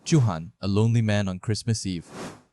Juhan, a lonely man on Christmas Eve,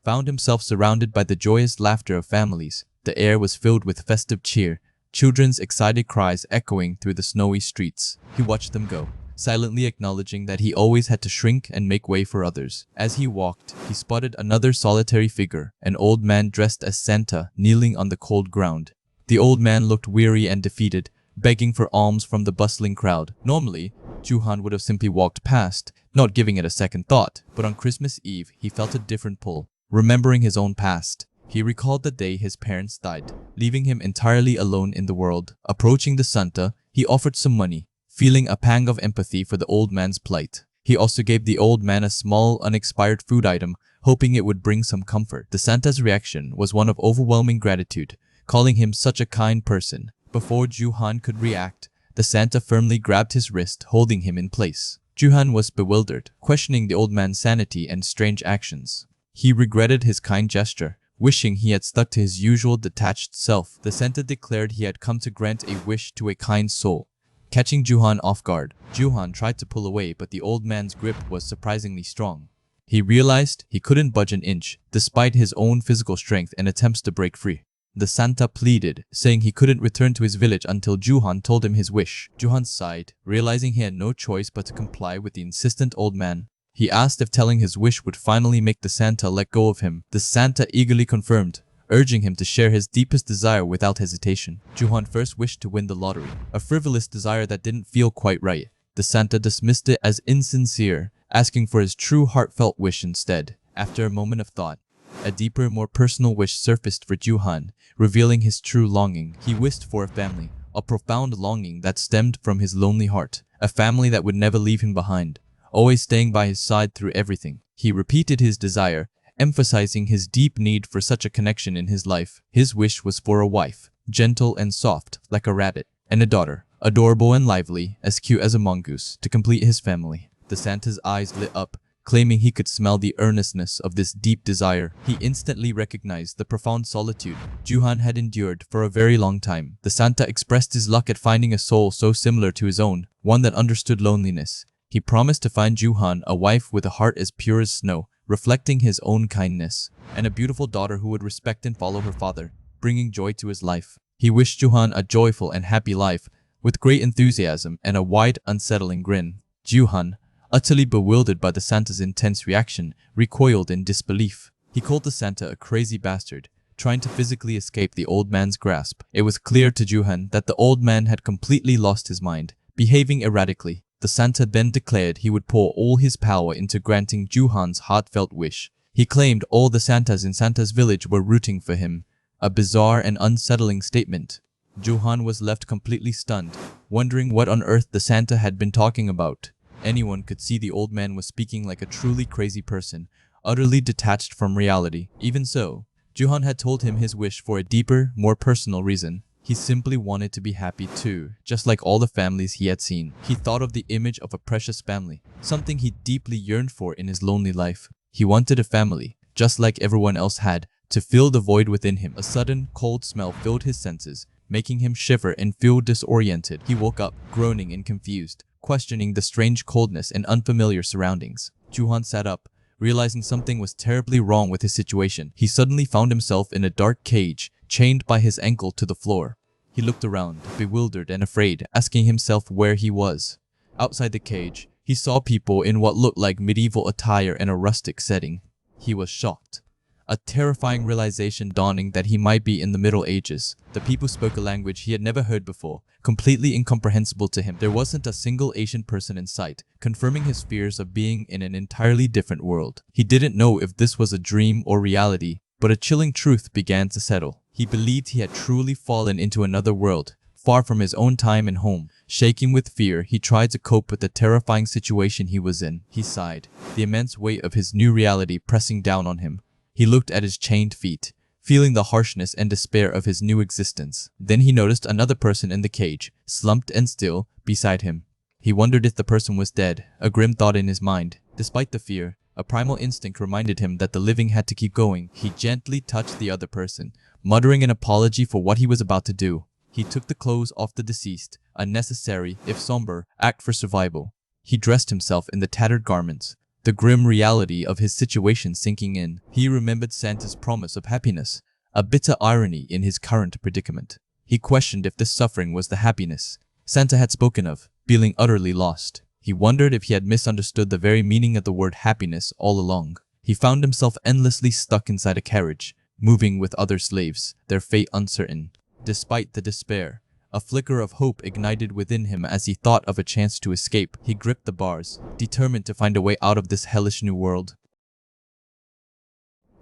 found himself surrounded by the joyous laughter of families. The air was filled with festive cheer, children's excited cries echoing through the snowy streets. He watched them go, silently acknowledging that he always had to shrink and make way for others. As he walked, he spotted another solitary figure, an old man dressed as Santa, kneeling on the cold ground. The old man looked weary and defeated, begging for alms from the bustling crowd. Normally, Juhan would have simply walked past, not giving it a second thought. But on Christmas Eve, he felt a different pull. Remembering his own past, he recalled the day his parents died, leaving him entirely alone in the world. Approaching the Santa, he offered some money, feeling a pang of empathy for the old man's plight. He also gave the old man a small, unexpired food item, hoping it would bring some comfort. The Santa's reaction was one of overwhelming gratitude, calling him such a kind person. Before Juhan could react, the Santa firmly grabbed his wrist, holding him in place. Juhan was bewildered, questioning the old man's sanity and strange actions. He regretted his kind gesture, wishing he had stuck to his usual detached self. The Santa declared he had come to grant a wish to a kind soul. Catching Juhan off guard, Juhan tried to pull away, but the old man's grip was surprisingly strong. He realized he couldn't budge an inch, despite his own physical strength and attempts to break free. The Santa pleaded, saying he couldn't return to his village until Juhan told him his wish. Juhan sighed, realizing he had no choice but to comply with the insistent old man. He asked if telling his wish would finally make the Santa let go of him. The Santa eagerly confirmed, urging him to share his deepest desire without hesitation. Juhan first wished to win the lottery, a frivolous desire that didn't feel quite right. The Santa dismissed it as insincere, asking for his true heartfelt wish instead. After a moment of thought, a deeper, more personal wish surfaced for Juhan, revealing his true longing. He wished for a family, a profound longing that stemmed from his lonely heart, a family that would never leave him behind, always staying by his side through everything. He repeated his desire, emphasizing his deep need for such a connection in his life. His wish was for a wife, gentle and soft like a rabbit, and a daughter, adorable and lively, as cute as a mongoose, to complete his family. The Santa's eyes lit up, claiming he could smell the earnestness of this deep desire. He instantly recognized the profound solitude Juhan had endured for a very long time. The Santa expressed his luck at finding a soul so similar to his own, one that understood loneliness. He promised to find Juhan a wife with a heart as pure as snow, reflecting his own kindness, and a beautiful daughter who would respect and follow her father, bringing joy to his life. He wished Juhan a joyful and happy life, with great enthusiasm and a wide, unsettling grin. Juhan, utterly bewildered by the Santa's intense reaction, recoiled in disbelief. He called the Santa a crazy bastard, trying to physically escape the old man's grasp. It was clear to Juhan that the old man had completely lost his mind, behaving erratically. The Santa then declared he would pour all his power into granting Juhan's heartfelt wish. He claimed all the Santas in Santa's village were rooting for him, a bizarre and unsettling statement. Juhan was left completely stunned, wondering what on earth the Santa had been talking about. Anyone could see the old man was speaking like a truly crazy person, utterly detached from reality. Even so, Juhan had told him his wish for a deeper, more personal reason. He simply wanted to be happy too, just like all the families he had seen. He thought of the image of a precious family, something he deeply yearned for in his lonely life. He wanted a family, just like everyone else had, to fill the void within him. A sudden, cold smell filled his senses, making him shiver and feel disoriented. He woke up, groaning and confused, questioning the strange coldness and unfamiliar surroundings. Juhan sat up, realizing something was terribly wrong with his situation. He suddenly found himself in a dark cage, chained by his ankle to the floor. He looked around, bewildered and afraid, asking himself where he was. Outside the cage, he saw people in what looked like medieval attire in a rustic setting. He was shocked, a terrifying realization dawning that he might be in the Middle Ages. The people spoke a language he had never heard before, completely incomprehensible to him. There wasn't a single Asian person in sight, confirming his fears of being in an entirely different world. He didn't know if this was a dream or reality, but a chilling truth began to settle. He believed he had truly fallen into another world, far from his own time and home. Shaking with fear, he tried to cope with the terrifying situation he was in. He sighed, the immense weight of his new reality pressing down on him. He looked at his chained feet, feeling the harshness and despair of his new existence. Then he noticed another person in the cage, slumped and still, beside him. He wondered if the person was dead, a grim thought in his mind. Despite the fear, a primal instinct reminded him that the living had to keep going. He gently touched the other person, muttering an apology for what he was about to do. He took the clothes off the deceased, a necessary, if somber, act for survival. He dressed himself in the tattered garments, the grim reality of his situation sinking in. He remembered Santa's promise of happiness, a bitter irony in his current predicament. He questioned if this suffering was the happiness Santa had spoken of, feeling utterly lost. He wondered if he had misunderstood the very meaning of the word happiness all along. He found himself endlessly stuck inside a carriage, moving with other slaves, their fate uncertain. Despite the despair, a flicker of hope ignited within him as he thought of a chance to escape. He gripped the bars, determined to find a way out of this hellish new world.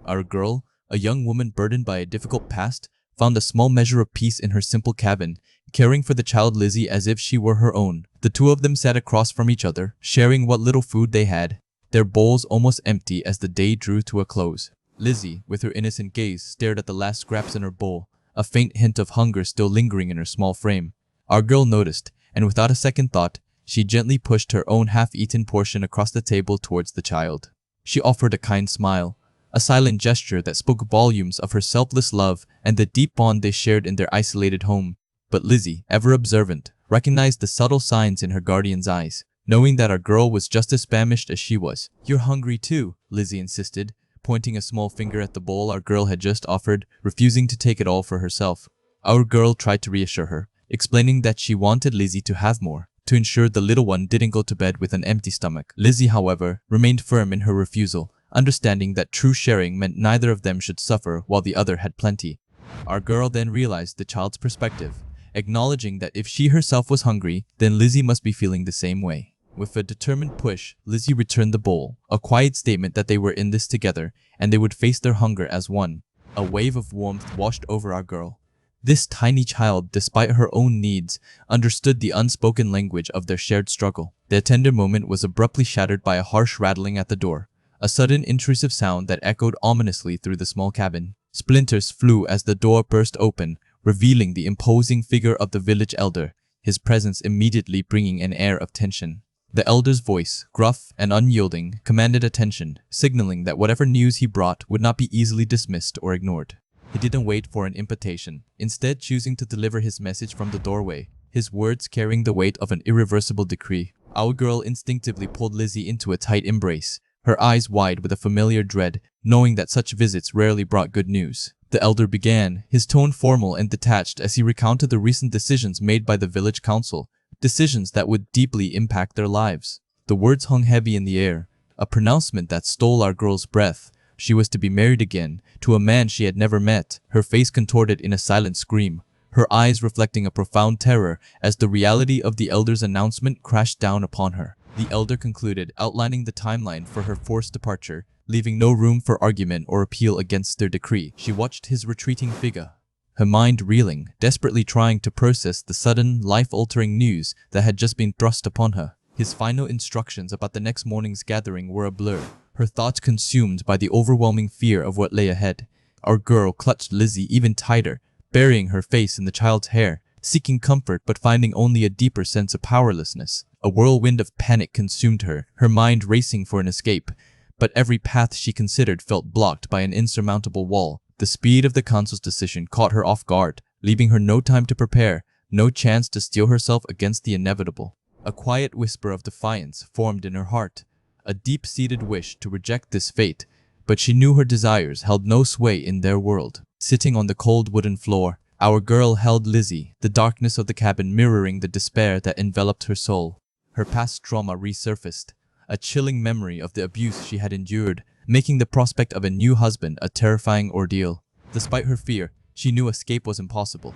Our girl, a young woman burdened by a difficult past, found a small measure of peace in her simple cabin, caring for the child Lizzie as if she were her own. The two of them sat across from each other, sharing what little food they had, their bowls almost empty as the day drew to a close. Lizzie, with her innocent gaze, stared at the last scraps in her bowl, a faint hint of hunger still lingering in her small frame. Our girl noticed, and without a second thought, she gently pushed her own half-eaten portion across the table towards the child. She offered a kind smile, a silent gesture that spoke volumes of her selfless love and the deep bond they shared in their isolated home. But Lizzie, ever observant, recognized the subtle signs in her guardian's eyes, knowing that our girl was just as famished as she was. "You're hungry too," Lizzie insisted, pointing a small finger at the bowl our girl had just offered, refusing to take it all for herself. Our girl tried to reassure her, explaining that she wanted Lizzie to have more, to ensure the little one didn't go to bed with an empty stomach. Lizzie, however, remained firm in her refusal, understanding that true sharing meant neither of them should suffer while the other had plenty. Our girl then realized the child's perspective, acknowledging that if she herself was hungry, then Lizzie must be feeling the same way. With a determined push, Lizzie returned the bowl, a quiet statement that they were in this together and they would face their hunger as one. A wave of warmth washed over our girl. This tiny child, despite her own needs, understood the unspoken language of their shared struggle. Their tender moment was abruptly shattered by a harsh rattling at the door, a sudden intrusive sound that echoed ominously through the small cabin. Splinters flew as the door burst open, revealing the imposing figure of the village elder, his presence immediately bringing an air of tension. The elder's voice, gruff and unyielding, commanded attention, signaling that whatever news he brought would not be easily dismissed or ignored. He didn't wait for an invitation, instead choosing to deliver his message from the doorway, his words carrying the weight of an irreversible decree. Our girl instinctively pulled Lizzie into a tight embrace, her eyes wide with a familiar dread, knowing that such visits rarely brought good news. The elder began, his tone formal and detached as he recounted the recent decisions made by the village council, decisions that would deeply impact their lives. The words hung heavy in the air, a pronouncement that stole our girl's breath. She was to be married again, to a man she had never met, her face contorted in a silent scream, her eyes reflecting a profound terror as the reality of the elder's announcement crashed down upon her. The elder concluded, outlining the timeline for her forced departure, leaving no room for argument or appeal against their decree. She watched his retreating figure, her mind reeling, desperately trying to process the sudden, life-altering news that had just been thrust upon her. His final instructions about the next morning's gathering were a blur, her thoughts consumed by the overwhelming fear of what lay ahead. Our girl clutched Lizzie even tighter, burying her face in the child's hair, seeking comfort but finding only a deeper sense of powerlessness. A whirlwind of panic consumed her, her mind racing for an escape, but every path she considered felt blocked by an insurmountable wall. The speed of the council's decision caught her off guard, leaving her no time to prepare, no chance to steel herself against the inevitable. A quiet whisper of defiance formed in her heart, a deep-seated wish to reject this fate, but she knew her desires held no sway in their world. Sitting on the cold wooden floor, our girl held Lizzie, the darkness of the cabin mirroring the despair that enveloped her soul. Her past trauma resurfaced, a chilling memory of the abuse she had endured, making the prospect of a new husband a terrifying ordeal. Despite her fear, she knew escape was impossible.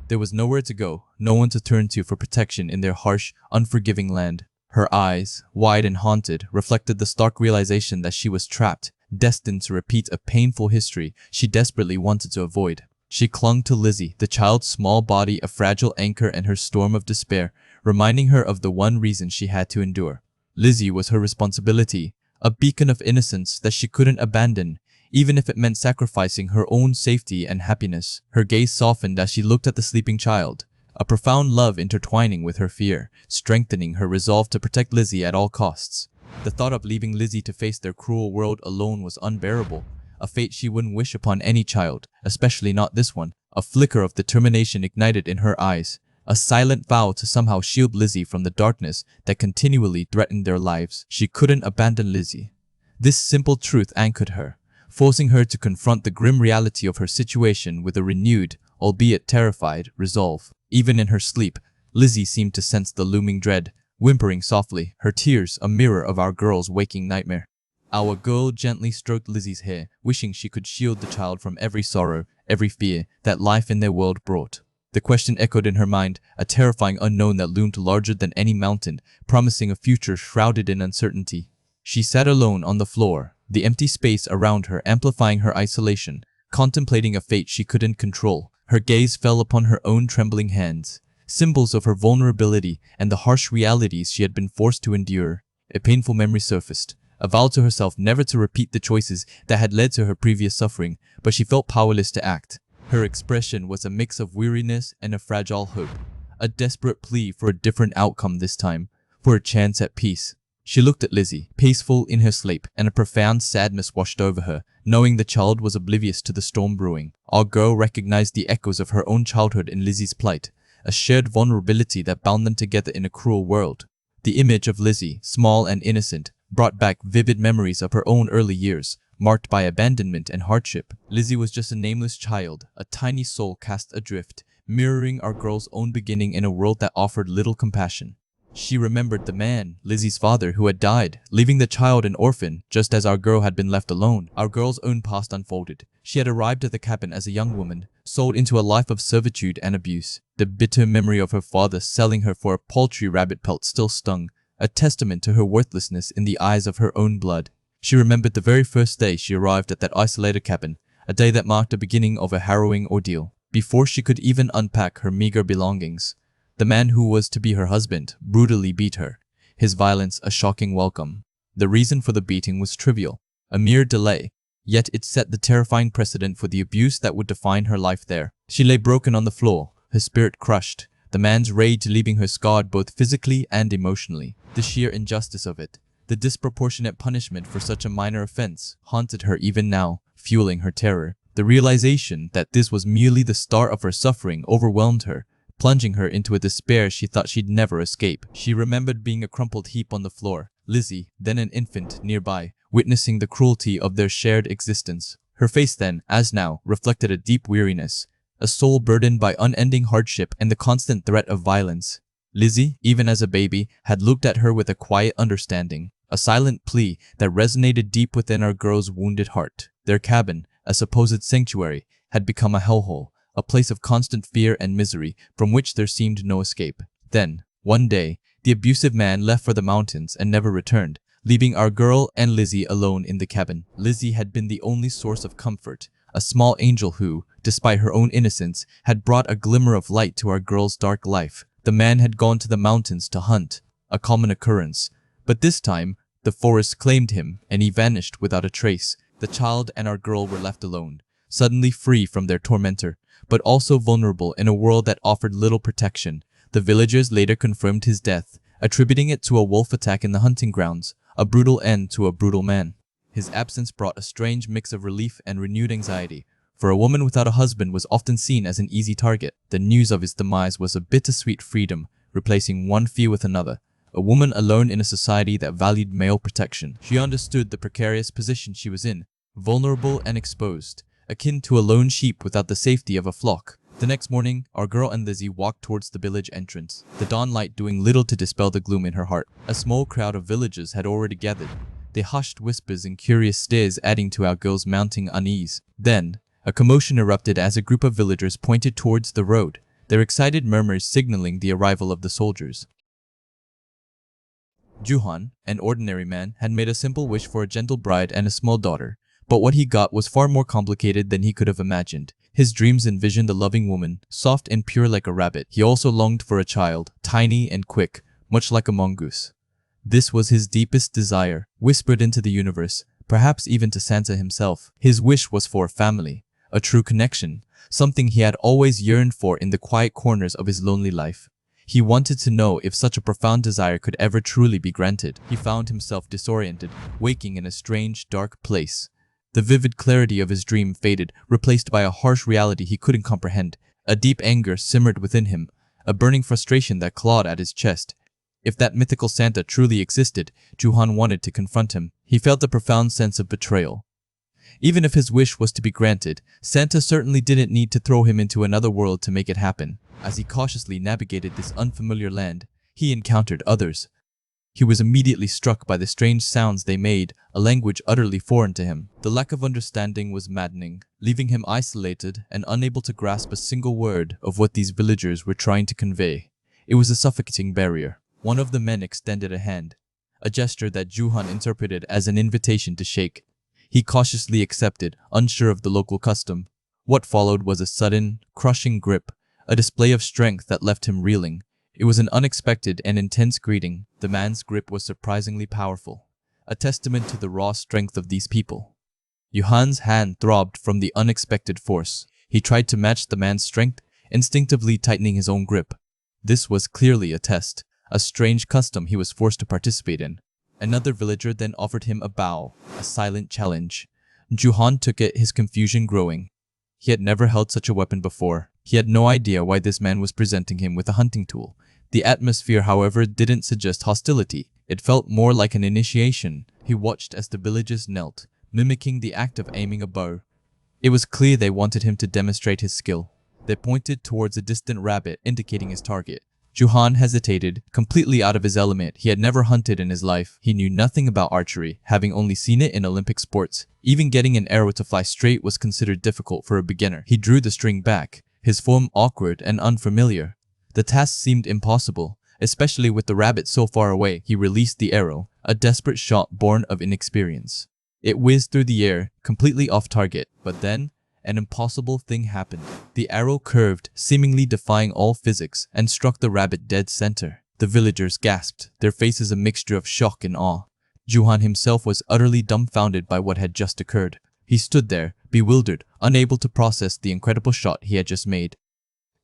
There was nowhere to go, no one to turn to for protection in their harsh, unforgiving land. Her eyes, wide and haunted, reflected the stark realization that she was trapped, destined to repeat a painful history she desperately wanted to avoid. She clung to Lizzie, the child's small body a fragile anchor in her storm of despair, reminding her of the one reason she had to endure. Lizzie was her responsibility, a beacon of innocence that she couldn't abandon, even if it meant sacrificing her own safety and happiness. Her gaze softened as she looked at the sleeping child, a profound love intertwining with her fear, strengthening her resolve to protect Lizzie at all costs. The thought of leaving Lizzie to face their cruel world alone was unbearable, a fate she wouldn't wish upon any child, especially not this one. A flicker of determination ignited in her eyes, a silent vow to somehow shield Lizzie from the darkness that continually threatened their lives. She couldn't abandon Lizzie. This simple truth anchored her, forcing her to confront the grim reality of her situation with a renewed, albeit terrified, resolve. Even in her sleep, Lizzie seemed to sense the looming dread, whimpering softly, her tears a mirror of our girl's waking nightmare. Our girl gently stroked Lizzie's hair, wishing she could shield the child from every sorrow, every fear that life in their world brought. The question echoed in her mind, a terrifying unknown that loomed larger than any mountain, promising a future shrouded in uncertainty. She sat alone on the floor, the empty space around her amplifying her isolation, contemplating a fate she couldn't control. Her gaze fell upon her own trembling hands, symbols of her vulnerability and the harsh realities she had been forced to endure. A painful memory surfaced, a vow to herself never to repeat the choices that had led to her previous suffering, but she felt powerless to act. Her expression was a mix of weariness and a fragile hope, a desperate plea for a different outcome this time, for a chance at peace. She looked at Lizzie, peaceful in her sleep, and a profound sadness washed over her, knowing the child was oblivious to the storm brewing. Our girl recognized the echoes of her own childhood in Lizzie's plight, a shared vulnerability that bound them together in a cruel world. The image of Lizzie, small and innocent, brought back vivid memories of her own early years, marked by abandonment and hardship. Lizzie was just a nameless child, a tiny soul cast adrift, mirroring our girl's own beginning in a world that offered little compassion. She remembered the man, Lizzie's father, who had died, leaving the child an orphan, just as our girl had been left alone. Our girl's own past unfolded. She had arrived at the cabin as a young woman, sold into a life of servitude and abuse. The bitter memory of her father selling her for a paltry rabbit pelt still stung, a testament to her worthlessness in the eyes of her own blood. She remembered the very first day she arrived at that isolated cabin, a day that marked the beginning of a harrowing ordeal. Before she could even unpack her meager belongings, the man who was to be her husband brutally beat her, his violence a shocking welcome. The reason for the beating was trivial, a mere delay, yet it set the terrifying precedent for the abuse that would define her life there. She lay broken on the floor, her spirit crushed, the man's rage leaving her scarred both physically and emotionally. The sheer injustice of it, the disproportionate punishment for such a minor offense, haunted her even now, fueling her terror. The realization that this was merely the start of her suffering overwhelmed her, plunging her into a despair she thought she'd never escape. She remembered being a crumpled heap on the floor, Lizzie, then an infant, nearby, witnessing the cruelty of their shared existence. Her face then, as now, reflected a deep weariness, a soul burdened by unending hardship and the constant threat of violence. Lizzie, even as a baby, had looked at her with a quiet understanding, a silent plea that resonated deep within our girl's wounded heart. Their cabin, a supposed sanctuary, had become a hellhole, a place of constant fear and misery from which there seemed no escape. Then, one day, the abusive man left for the mountains and never returned, leaving our girl and Lizzie alone in the cabin. Lizzie had been the only source of comfort, a small angel who, despite her own innocence, had brought a glimmer of light to our girl's dark life. The man had gone to the mountains to hunt, a common occurrence, but this time, the forest claimed him and he vanished without a trace. The child and our girl were left alone, suddenly free from their tormentor, but also vulnerable in a world that offered little protection. The villagers later confirmed his death, attributing it to a wolf attack in the hunting grounds, a brutal end to a brutal man. His absence brought a strange mix of relief and renewed anxiety, for a woman without a husband was often seen as an easy target. The news of his demise was a bittersweet freedom, replacing one fear with another. A woman alone in a society that valued male protection. She understood the precarious position she was in, vulnerable and exposed, akin to a lone sheep without the safety of a flock. The next morning, our girl and Lizzie walked towards the village entrance, the dawn light doing little to dispel the gloom in her heart. A small crowd of villagers had already gathered, their hushed whispers and curious stares adding to our girl's mounting unease. Then, a commotion erupted as a group of villagers pointed towards the road, their excited murmurs signaling the arrival of the soldiers. Juhan, an ordinary man, had made a simple wish for a gentle bride and a small daughter, but what he got was far more complicated than he could have imagined. His dreams envisioned a loving woman, soft and pure like a rabbit. He also longed for a child, tiny and quick, much like a mongoose. This was his deepest desire, whispered into the universe, perhaps even to Santa himself. His wish was for a family, a true connection, something he had always yearned for in the quiet corners of his lonely life. He wanted to know if such a profound desire could ever truly be granted. He found himself disoriented, waking in a strange, dark place. The vivid clarity of his dream faded, replaced by a harsh reality he couldn't comprehend. A deep anger simmered within him, a burning frustration that clawed at his chest. If that mythical Santa truly existed, Juhan wanted to confront him. He felt a profound sense of betrayal. Even if his wish was to be granted, Santa certainly didn't need to throw him into another world to make it happen. As he cautiously navigated this unfamiliar land, he encountered others. He was immediately struck by the strange sounds they made, a language utterly foreign to him. The lack of understanding was maddening, leaving him isolated and unable to grasp a single word of what these villagers were trying to convey. It was a suffocating barrier. One of the men extended a hand, a gesture that Juhan interpreted as an invitation to shake. He cautiously accepted, unsure of the local custom. What followed was a sudden, crushing grip, a display of strength that left him reeling. It was an unexpected and intense greeting. The man's grip was surprisingly powerful, a testament to the raw strength of these people. Juhan's hand throbbed from the unexpected force. He tried to match the man's strength, instinctively tightening his own grip. This was clearly a test, a strange custom he was forced to participate in. Another villager then offered him a bow, a silent challenge. Juhan took it, his confusion growing. He had never held such a weapon before. He had no idea why this man was presenting him with a hunting tool. The atmosphere, however, didn't suggest hostility. It felt more like an initiation. He watched as the villagers knelt, mimicking the act of aiming a bow. It was clear they wanted him to demonstrate his skill. They pointed towards a distant rabbit, indicating his target. Juhan hesitated, completely out of his element. He had never hunted in his life. He knew nothing about archery, having only seen it in Olympic sports. Even getting an arrow to fly straight was considered difficult for a beginner. He drew the string back, his form awkward and unfamiliar. The task seemed impossible, especially with the rabbit so far away. He released the arrow, a desperate shot born of inexperience. It whizzed through the air, completely off target, but then an impossible thing happened. The arrow curved, seemingly defying all physics, and struck the rabbit dead center. The villagers gasped, their faces a mixture of shock and awe. Juhan himself was utterly dumbfounded by what had just occurred. He stood there, bewildered, unable to process the incredible shot he had just made.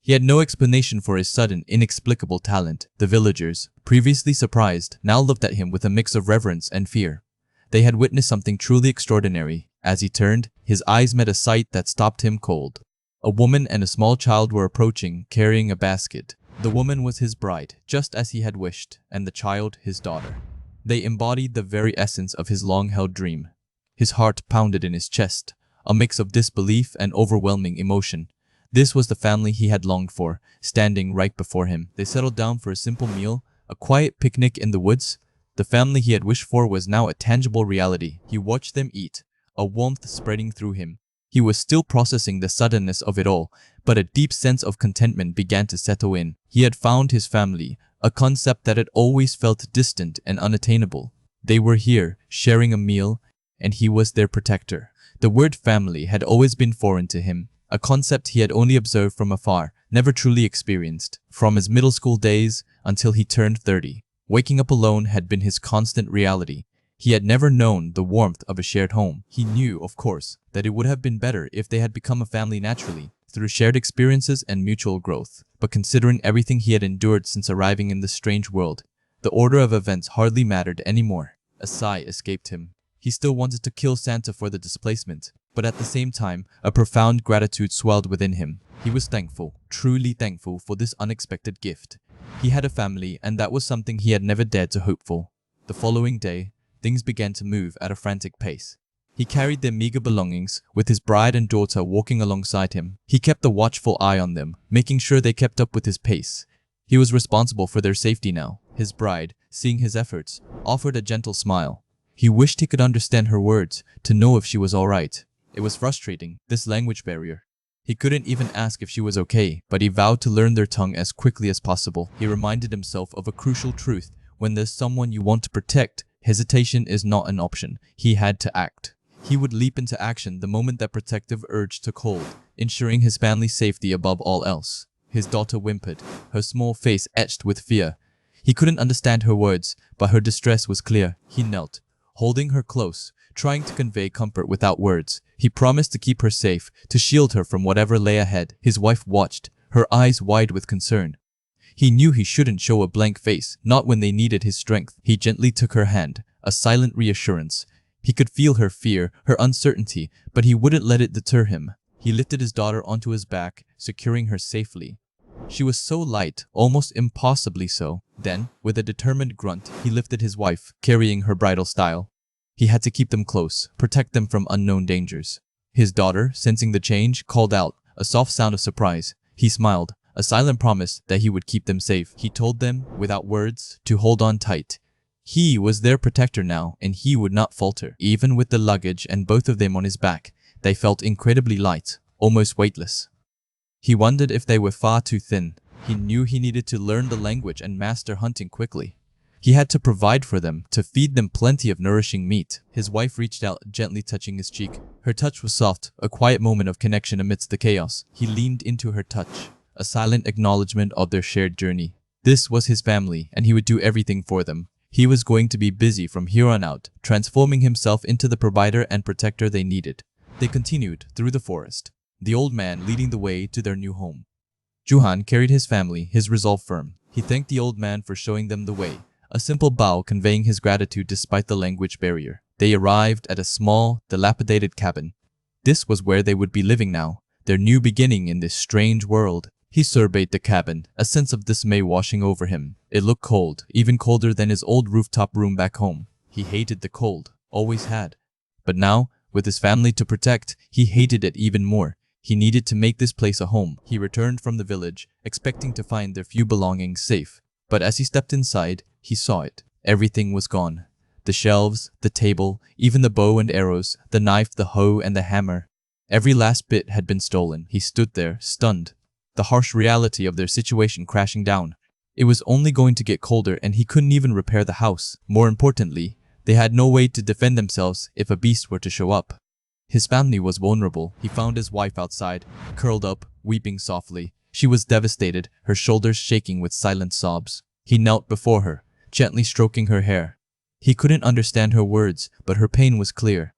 He had no explanation for his sudden, inexplicable talent. The villagers, previously surprised, now looked at him with a mix of reverence and fear. They had witnessed something truly extraordinary. As he turned, his eyes met a sight that stopped him cold. A woman and a small child were approaching, carrying a basket. The woman was his bride, just as he had wished, and the child his daughter. They embodied the very essence of his long-held dream. His heart pounded in his chest, a mix of disbelief and overwhelming emotion. This was the family he had longed for, standing right before him. They settled down for a simple meal, a quiet picnic in the woods. The family he had wished for was now a tangible reality. He watched them eat, a warmth spreading through him. He was still processing the suddenness of it all, but a deep sense of contentment began to settle in. He had found his family, a concept that had always felt distant and unattainable. They were here, sharing a meal, and he was their protector. The word family had always been foreign to him, a concept he had only observed from afar, never truly experienced. From his middle school days until he turned 30, waking up alone had been his constant reality. He had never known the warmth of a shared home. He knew, of course, that it would have been better if they had become a family naturally, through shared experiences and mutual growth. But considering everything he had endured since arriving in this strange world, the order of events hardly mattered anymore. A sigh escaped him. He still wanted to kill Santa for the displacement, but at the same time, a profound gratitude swelled within him. He was thankful, truly thankful for this unexpected gift. He had a family, and that was something he had never dared to hope for. The following day, things began to move at a frantic pace. He carried their meager belongings, with his bride and daughter walking alongside him. He kept a watchful eye on them, making sure they kept up with his pace. He was responsible for their safety now. His bride, seeing his efforts, offered a gentle smile. He wished he could understand her words, to know if she was all right. It was frustrating, this language barrier. He couldn't even ask if she was okay, but he vowed to learn their tongue as quickly as possible. He reminded himself of a crucial truth. When there's someone you want to protect, hesitation is not an option. He had to act. He would leap into action the moment that protective urge took hold, ensuring his family's safety above all else. His daughter whimpered, her small face etched with fear. He couldn't understand her words, but her distress was clear. He knelt, holding her close, trying to convey comfort without words. He promised to keep her safe, to shield her from whatever lay ahead. His wife watched, her eyes wide with concern. He knew he shouldn't show a blank face, not when they needed his strength. He gently took her hand, a silent reassurance. He could feel her fear, her uncertainty, but he wouldn't let it deter him. He lifted his daughter onto his back, securing her safely. She was so light, almost impossibly so. Then, with a determined grunt, he lifted his wife, carrying her bridal style. He had to keep them close, protect them from unknown dangers. His daughter, sensing the change, called out, a soft sound of surprise. He smiled, a silent promise that he would keep them safe. He told them, without words, to hold on tight. He was their protector now, and he would not falter. Even with the luggage and both of them on his back, they felt incredibly light, almost weightless. He wondered if they were far too thin. He knew he needed to learn the language and master hunting quickly. He had to provide for them, to feed them plenty of nourishing meat. His wife reached out, gently touching his cheek. Her touch was soft, a quiet moment of connection amidst the chaos. He leaned into her touch, a silent acknowledgement of their shared journey. This was his family, and he would do everything for them. He was going to be busy from here on out, transforming himself into the provider and protector they needed. They continued through the forest, the old man leading the way to their new home. Juhan carried his family, his resolve firm. He thanked the old man for showing them the way, a simple bow conveying his gratitude despite the language barrier. They arrived at a small, dilapidated cabin. This was where they would be living now, their new beginning in this strange world. He surveyed the cabin, a sense of dismay washing over him. It looked cold, even colder than his old rooftop room back home. He hated the cold, always had. But now, with his family to protect, he hated it even more. He needed to make this place a home. He returned from the village, expecting to find their few belongings safe. But as he stepped inside, he saw it. Everything was gone. The shelves, the table, even the bow and arrows, the knife, the hoe, and the hammer. Every last bit had been stolen. He stood there, stunned, the harsh reality of their situation crashing down. It was only going to get colder, and he couldn't even repair the house. More importantly, they had no way to defend themselves if a beast were to show up. His family was vulnerable. He found his wife outside, curled up, weeping softly. She was devastated, her shoulders shaking with silent sobs. He knelt before her, gently stroking her hair. He couldn't understand her words, but her pain was clear.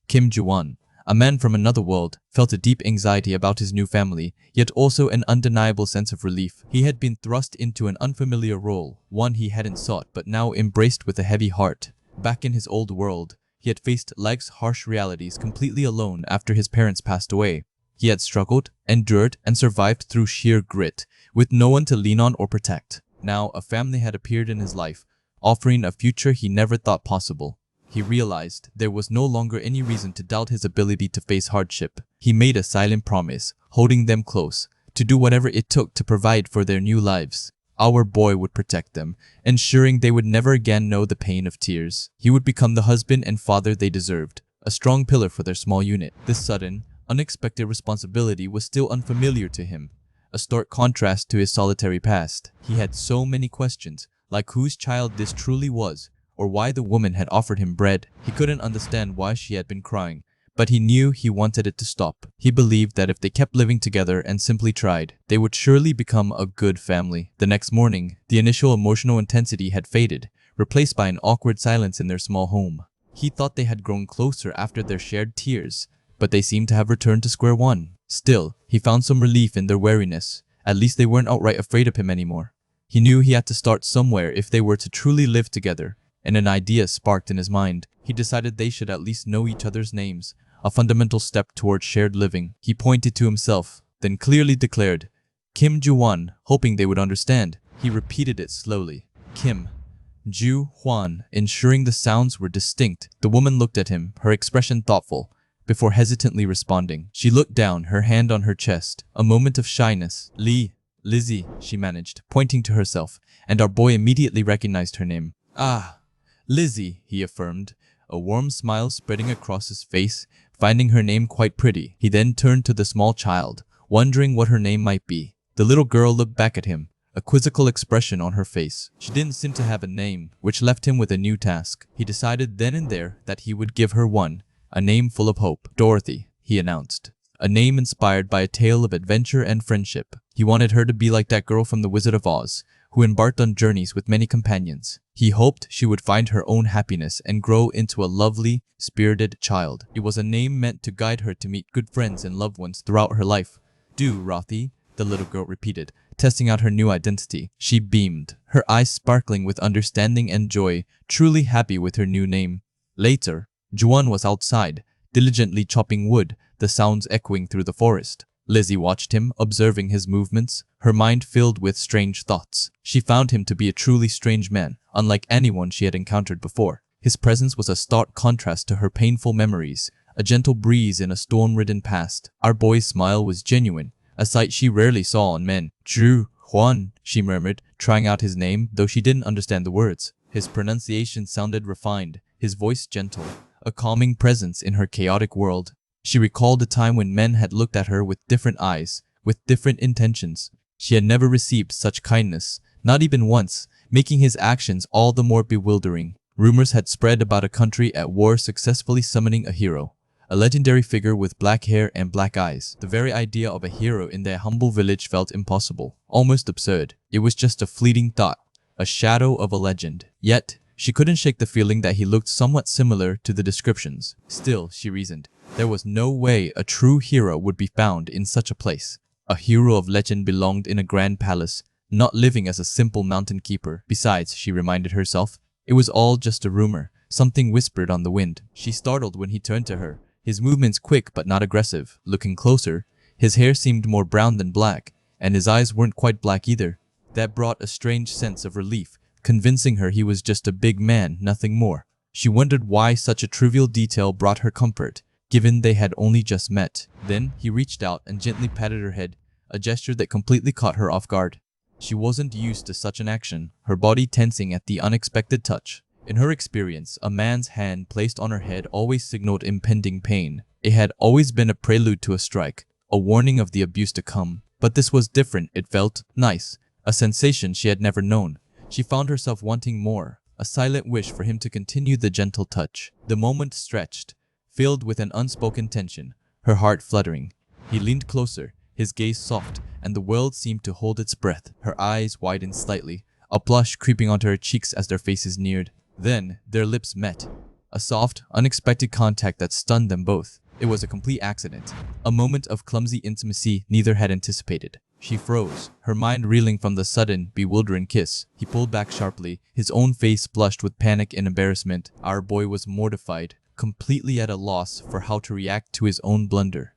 Kim Ju-won, a man from another world, felt a deep anxiety about his new family, yet also an undeniable sense of relief. He had been thrust into an unfamiliar role, one he hadn't sought but now embraced with a heavy heart. Back in his old world, he had faced life's harsh realities completely alone after his parents passed away. He had struggled, endured, and survived through sheer grit, with no one to lean on or protect. Now, a family had appeared in his life, offering a future he never thought possible. He realized there was no longer any reason to doubt his ability to face hardship. He made a silent promise, holding them close, to do whatever it took to provide for their new lives. Our boy would protect them, ensuring they would never again know the pain of tears. He would become the husband and father they deserved, a strong pillar for their small unit. This sudden, unexpected responsibility was still unfamiliar to him, a stark contrast to his solitary past. He had so many questions, like whose child this truly was, or why the woman had offered him bread. He couldn't understand why she had been crying, but he knew he wanted it to stop. He believed that if they kept living together and simply tried, they would surely become a good family. The next morning, the initial emotional intensity had faded, replaced by an awkward silence in their small home. He thought they had grown closer after their shared tears, but they seemed to have returned to square one. Still, he found some relief in their wariness. At least they weren't outright afraid of him anymore. He knew he had to start somewhere if they were to truly live together, and an idea sparked in his mind. He decided they should at least know each other's names, a fundamental step towards shared living. He pointed to himself, then clearly declared, Kim Ju-won, hoping they would understand. He repeated it slowly. Kim Ju-hwan, ensuring the sounds were distinct. The woman looked at him, her expression thoughtful, before hesitantly responding. She looked down, her hand on her chest, a moment of shyness. Lizzie, she managed, pointing to herself, and our boy immediately recognized her name. Ah, Lizzie, he affirmed, a warm smile spreading across his face, finding her name quite pretty. He then turned to the small child, wondering what her name might be. The little girl looked back at him, a quizzical expression on her face. She didn't seem to have a name, which left him with a new task. He decided then and there that he would give her one, a name full of hope. Dorothy, he announced. A name inspired by a tale of adventure and friendship. He wanted her to be like that girl from The Wizard of Oz, who embarked on journeys with many companions. He hoped she would find her own happiness and grow into a lovely, spirited child. It was a name meant to guide her to meet good friends and loved ones throughout her life. Dorothy, the little girl repeated, testing out her new identity. She beamed, her eyes sparkling with understanding and joy, truly happy with her new name. Later, Juan was outside, diligently chopping wood, the sounds echoing through the forest. Lizzie watched him, observing his movements, her mind filled with strange thoughts. She found him to be a truly strange man, unlike anyone she had encountered before. His presence was a stark contrast to her painful memories, a gentle breeze in a storm-ridden past. Our boy's smile was genuine, a sight she rarely saw on men. Juan, she murmured, trying out his name, though she didn't understand the words. His pronunciation sounded refined, his voice gentle, a calming presence in her chaotic world. She recalled a time when men had looked at her with different eyes, with different intentions. She had never received such kindness, not even once, making his actions all the more bewildering. Rumors had spread about a country at war successfully summoning a hero, a legendary figure with black hair and black eyes. The very idea of a hero in their humble village felt impossible, almost absurd. It was just a fleeting thought, a shadow of a legend. Yet, she couldn't shake the feeling that he looked somewhat similar to the descriptions. Still, she reasoned, there was no way a true hero would be found in such a place. A hero of legend belonged in a grand palace, not living as a simple mountain keeper. Besides, she reminded herself, it was all just a rumor, something whispered on the wind. She startled when he turned to her, his movements quick but not aggressive. Looking closer, his hair seemed more brown than black, and his eyes weren't quite black either. That brought a strange sense of relief, convincing her he was just a big man, nothing more. She wondered why such a trivial detail brought her comfort, given they had only just met. Then he reached out and gently patted her head, a gesture that completely caught her off guard. She wasn't used to such an action, her body tensing at the unexpected touch. In her experience, a man's hand placed on her head always signaled impending pain. It had always been a prelude to a strike, a warning of the abuse to come. But this was different. It felt nice, a sensation she had never known. She found herself wanting more, a silent wish for him to continue the gentle touch. The moment stretched, filled with an unspoken tension, her heart fluttering. He leaned closer, his gaze soft, and the world seemed to hold its breath. Her eyes widened slightly, a blush creeping onto her cheeks as their faces neared. Then, their lips met. A soft, unexpected contact that stunned them both. It was a complete accident, a moment of clumsy intimacy neither had anticipated. She froze, her mind reeling from the sudden, bewildering kiss. He pulled back sharply, his own face flushed with panic and embarrassment. Our boy was mortified, completely at a loss for how to react to his own blunder.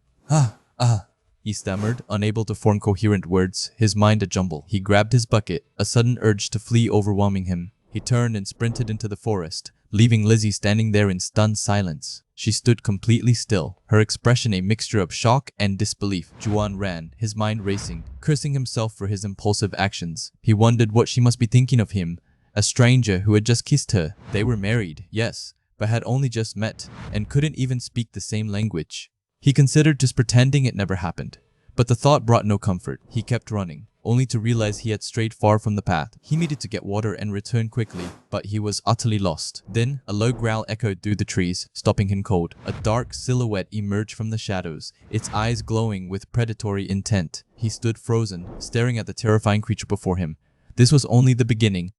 He stammered, unable to form coherent words, his mind a jumble. He grabbed his bucket, a sudden urge to flee overwhelming him. He turned and sprinted into the forest, leaving Lizzie standing there in stunned silence. She stood completely still, her expression a mixture of shock and disbelief. Juan ran, his mind racing, cursing himself for his impulsive actions. He wondered what she must be thinking of him, a stranger who had just kissed her. They were married, yes, but had only just met, and couldn't even speak the same language. He considered just pretending it never happened, but the thought brought no comfort. He kept running, only to realize he had strayed far from the path. He needed to get water and return quickly, but he was utterly lost. Then, a low growl echoed through the trees, stopping him cold. A dark silhouette emerged from the shadows, its eyes glowing with predatory intent. He stood frozen, staring at the terrifying creature before him. This was only the beginning.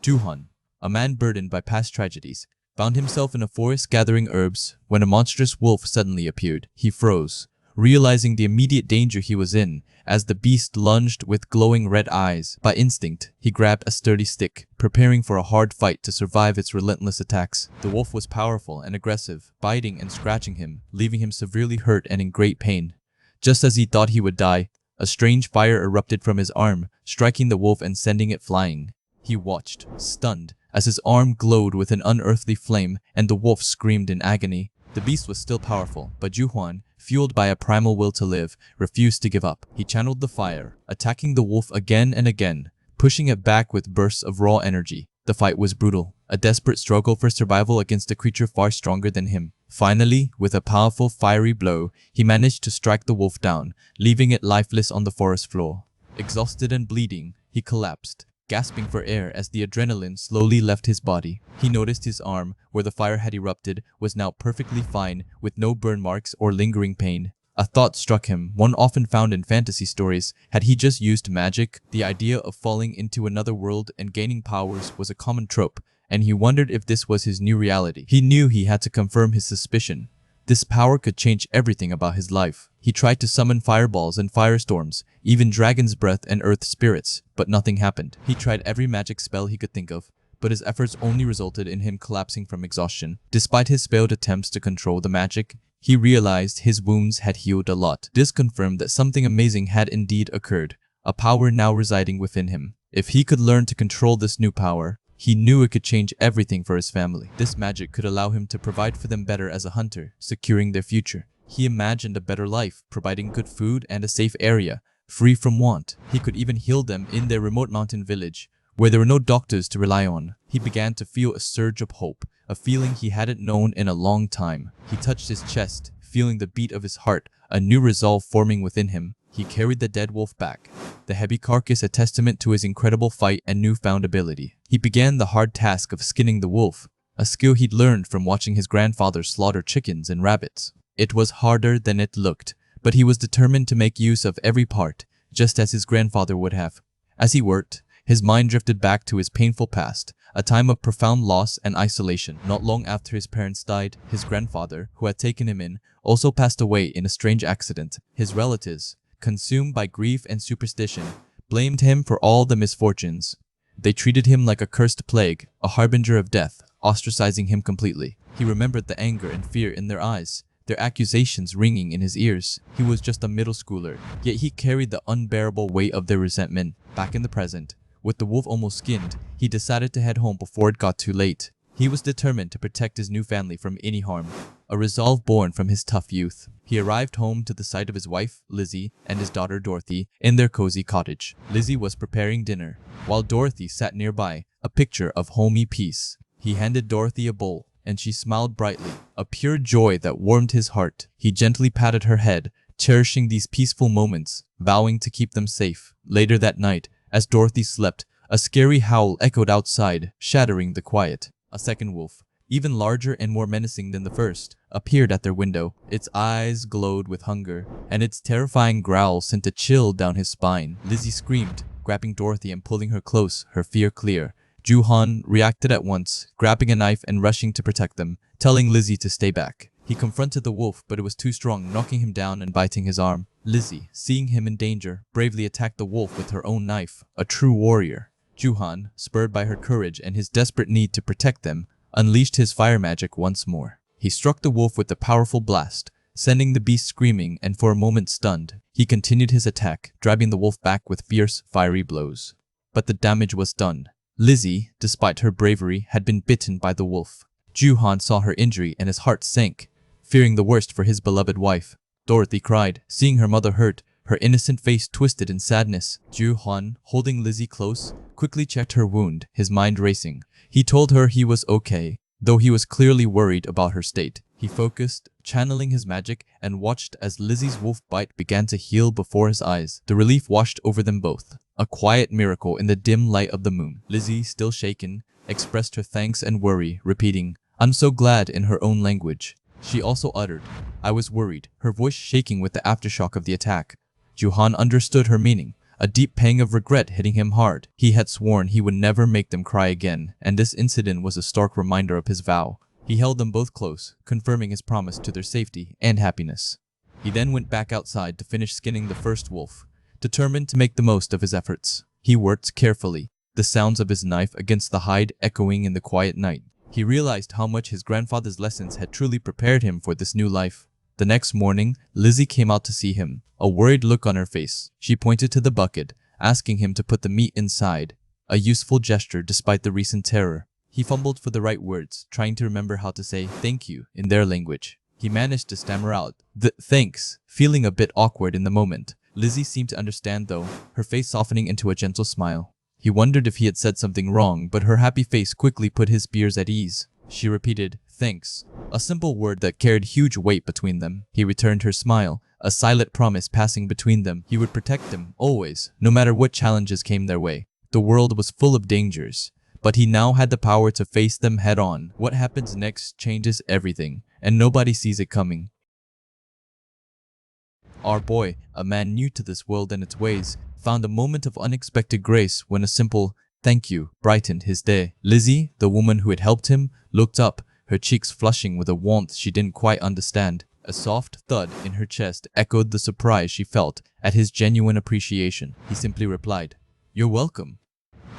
Juhan, a man burdened by past tragedies, found himself in a forest gathering herbs when a monstrous wolf suddenly appeared. He froze, realizing the immediate danger he was in as the beast lunged with glowing red eyes. By instinct, he grabbed a sturdy stick, preparing for a hard fight to survive its relentless attacks. The wolf was powerful and aggressive, biting and scratching him, leaving him severely hurt and in great pain. Just as he thought he would die, a strange fire erupted from his arm, striking the wolf and sending it flying. He watched, stunned, as his arm glowed with an unearthly flame and the wolf screamed in agony. The beast was still powerful, but Juhan, fueled by a primal will to live, refused to give up. He channeled the fire, attacking the wolf again and again, pushing it back with bursts of raw energy. The fight was brutal, a desperate struggle for survival against a creature far stronger than him. Finally, with a powerful fiery blow, he managed to strike the wolf down, leaving it lifeless on the forest floor. Exhausted and bleeding, he collapsed, gasping for air as the adrenaline slowly left his body. He noticed his arm, where the fire had erupted, was now perfectly fine, with no burn marks or lingering pain. A thought struck him, one often found in fantasy stories. Had he just used magic? The idea of falling into another world and gaining powers was a common trope, and he wondered if this was his new reality. He knew he had to confirm his suspicion. This power could change everything about his life. He tried to summon fireballs and firestorms, even dragon's breath and earth spirits, but nothing happened. He tried every magic spell he could think of, but his efforts only resulted in him collapsing from exhaustion. Despite his failed attempts to control the magic, He realized his wounds had healed a lot. This confirmed that something amazing had indeed occurred, a power now residing within him. If he could learn to control this new power, he knew it could change everything for his family. This magic could allow him to provide for them better as a hunter, securing their future. He imagined a better life, providing good food and a safe area, free from want. He could even heal them in their remote mountain village, where there were no doctors to rely on. He began to feel a surge of hope, a feeling he hadn't known in a long time. He touched his chest, feeling the beat of his heart, a new resolve forming within him. He carried the dead wolf back, the heavy carcass a testament to his incredible fight and newfound ability. He began the hard task of skinning the wolf, a skill he'd learned from watching his grandfather slaughter chickens and rabbits. It was harder than it looked, but he was determined to make use of every part, just as his grandfather would have. As he worked, his mind drifted back to his painful past, a time of profound loss and isolation. Not long after his parents died, his grandfather, who had taken him in, also passed away in a strange accident. His relatives, consumed by grief and superstition, blamed him for all the misfortunes. They treated him like a cursed plague, a harbinger of death, ostracizing him completely. He remembered the anger and fear in their eyes, their accusations ringing in his ears. He was just a middle schooler, yet he carried the unbearable weight of their resentment. Back in the present, with the wolf almost skinned, he decided to head home before it got too late. He was determined to protect his new family from any harm, a resolve born from his tough youth. He arrived home to the sight of his wife, Lizzie, and his daughter, Dorothy, in their cozy cottage. Lizzie was preparing dinner, while Dorothy sat nearby, a picture of homey peace. He handed Dorothy a bowl, and she smiled brightly, a pure joy that warmed his heart. He gently patted her head, cherishing these peaceful moments, vowing to keep them safe. Later that night, as Dorothy slept, a scary howl echoed outside, shattering the quiet. A second wolf, even larger and more menacing than the first, appeared at their window. Its eyes glowed with hunger, and its terrifying growl sent a chill down his spine. Lizzie screamed, grabbing Dorothy and pulling her close, her fear clear. Ju-han reacted at once, grabbing a knife and rushing to protect them, telling Lizzie to stay back. He confronted the wolf, but it was too strong, knocking him down and biting his arm. Lizzie, seeing him in danger, bravely attacked the wolf with her own knife, a true warrior. Ju-han, spurred by her courage and his desperate need to protect them, unleashed his fire magic once more. He struck the wolf with a powerful blast, sending the beast screaming and for a moment stunned. He continued his attack, driving the wolf back with fierce, fiery blows. But the damage was done. Lizzie, despite her bravery, had been bitten by the wolf. Ju-han saw her injury and his heart sank, fearing the worst for his beloved wife. Dorothy cried, seeing her mother hurt, her innocent face twisted in sadness. Ju-han, holding Lizzie close, quickly checked her wound, his mind racing. He told her he was okay, though he was clearly worried about her state. He focused, channeling his magic, and watched as Lizzie's wolf bite began to heal before his eyes. The relief washed over them both, a quiet miracle in the dim light of the moon. Lizzie, still shaken, expressed her thanks and worry, repeating, "I'm so glad," in her own language. She also uttered, "I was worried," her voice shaking with the aftershock of the attack. Ju-han understood her meaning, a deep pang of regret hitting him hard. He had sworn he would never make them cry again, and this incident was a stark reminder of his vow. He held them both close, confirming his promise to their safety and happiness. He then went back outside to finish skinning the first wolf, determined to make the most of his efforts. He worked carefully, the sounds of his knife against the hide echoing in the quiet night. He realized how much his grandfather's lessons had truly prepared him for this new life. The next morning, Lizzie came out to see him, a worried look on her face. She pointed to the bucket, asking him to put the meat inside, a useful gesture despite the recent terror. He fumbled for the right words, trying to remember how to say "thank you" in their language. He managed to stammer out, "Thanks," feeling a bit awkward in the moment. Lizzie seemed to understand though, her face softening into a gentle smile. He wondered if he had said something wrong, but her happy face quickly put his fears at ease. She repeated, "Thanks," a simple word that carried huge weight between them. He returned her smile, a silent promise passing between them. He would protect them, always, no matter what challenges came their way. The world was full of dangers, but he now had the power to face them head on. What happens next changes everything, and nobody sees it coming. Our boy, a man new to this world and its ways, found a moment of unexpected grace when a simple "thank you" brightened his day. Lizzie, the woman who had helped him, looked up, her cheeks flushing with a warmth she didn't quite understand. A soft thud in her chest echoed the surprise she felt at his genuine appreciation. He simply replied, "You're welcome."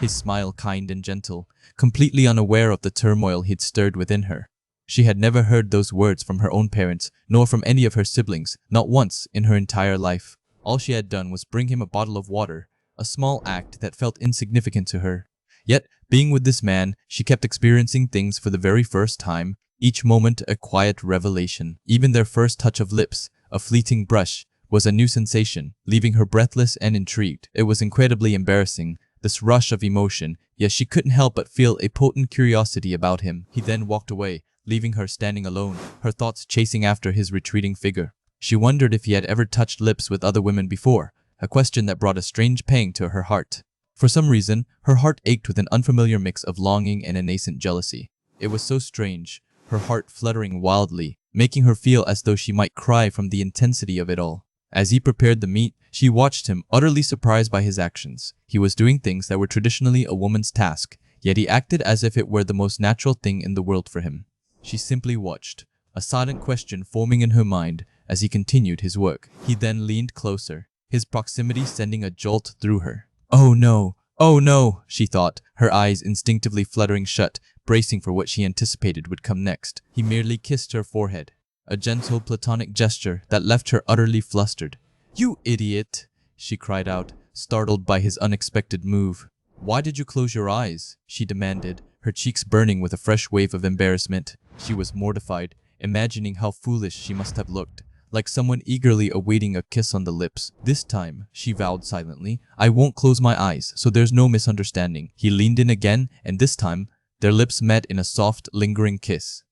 His smile kind and gentle, completely unaware of the turmoil he'd stirred within her. She had never heard those words from her own parents, nor from any of her siblings, not once in her entire life. All she had done was bring him a bottle of water, a small act that felt insignificant to her. Yet, being with this man, she kept experiencing things for the very first time, each moment a quiet revelation. Even their first touch of lips, a fleeting brush, was a new sensation, leaving her breathless and intrigued. It was incredibly embarrassing, this rush of emotion, yet she couldn't help but feel a potent curiosity about him. He then walked away, leaving her standing alone, her thoughts chasing after his retreating figure. She wondered if he had ever touched lips with other women before, a question that brought a strange pang to her heart. For some reason, her heart ached with an unfamiliar mix of longing and a nascent jealousy. It was so strange, her heart fluttering wildly, making her feel as though she might cry from the intensity of it all. As he prepared the meat, she watched him, utterly surprised by his actions. He was doing things that were traditionally a woman's task, yet he acted as if it were the most natural thing in the world for him. She simply watched, a silent question forming in her mind as he continued his work. He then leaned closer, his proximity sending a jolt through her. "Oh no, she thought, her eyes instinctively fluttering shut, bracing for what she anticipated would come next. He merely kissed her forehead, a gentle platonic gesture that left her utterly flustered. "You idiot!" she cried out, startled by his unexpected move. "Why did you close your eyes?" she demanded, her cheeks burning with a fresh wave of embarrassment. She was mortified, imagining how foolish she must have looked, like someone eagerly awaiting a kiss on the lips. "This time," she vowed silently, "I won't close my eyes, so there's no misunderstanding." He leaned in again, and this time, their lips met in a soft, lingering kiss.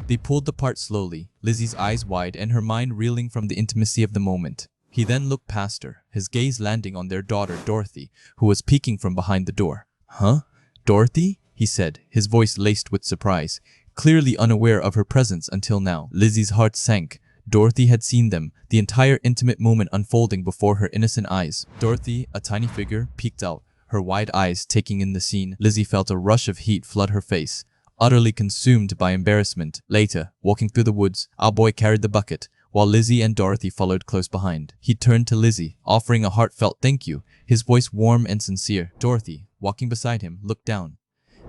They pulled apart slowly, Lizzie's eyes wide and her mind reeling from the intimacy of the moment. He then looked past her, his gaze landing on their daughter, Dorothy, who was peeking from behind the door. "Huh? Dorothy?" he said, his voice laced with surprise, clearly unaware of her presence until now. Lizzie's heart sank. Dorothy had seen them, the entire intimate moment unfolding before her innocent eyes. Dorothy, a tiny figure, peeked out, her wide eyes taking in the scene. Lizzie felt a rush of heat flood her face, utterly consumed by embarrassment. Later, walking through the woods, our boy carried the bucket, while Lizzie and Dorothy followed close behind. He turned to Lizzie, offering a heartfelt thank you, his voice warm and sincere. Dorothy, walking beside him, looked down,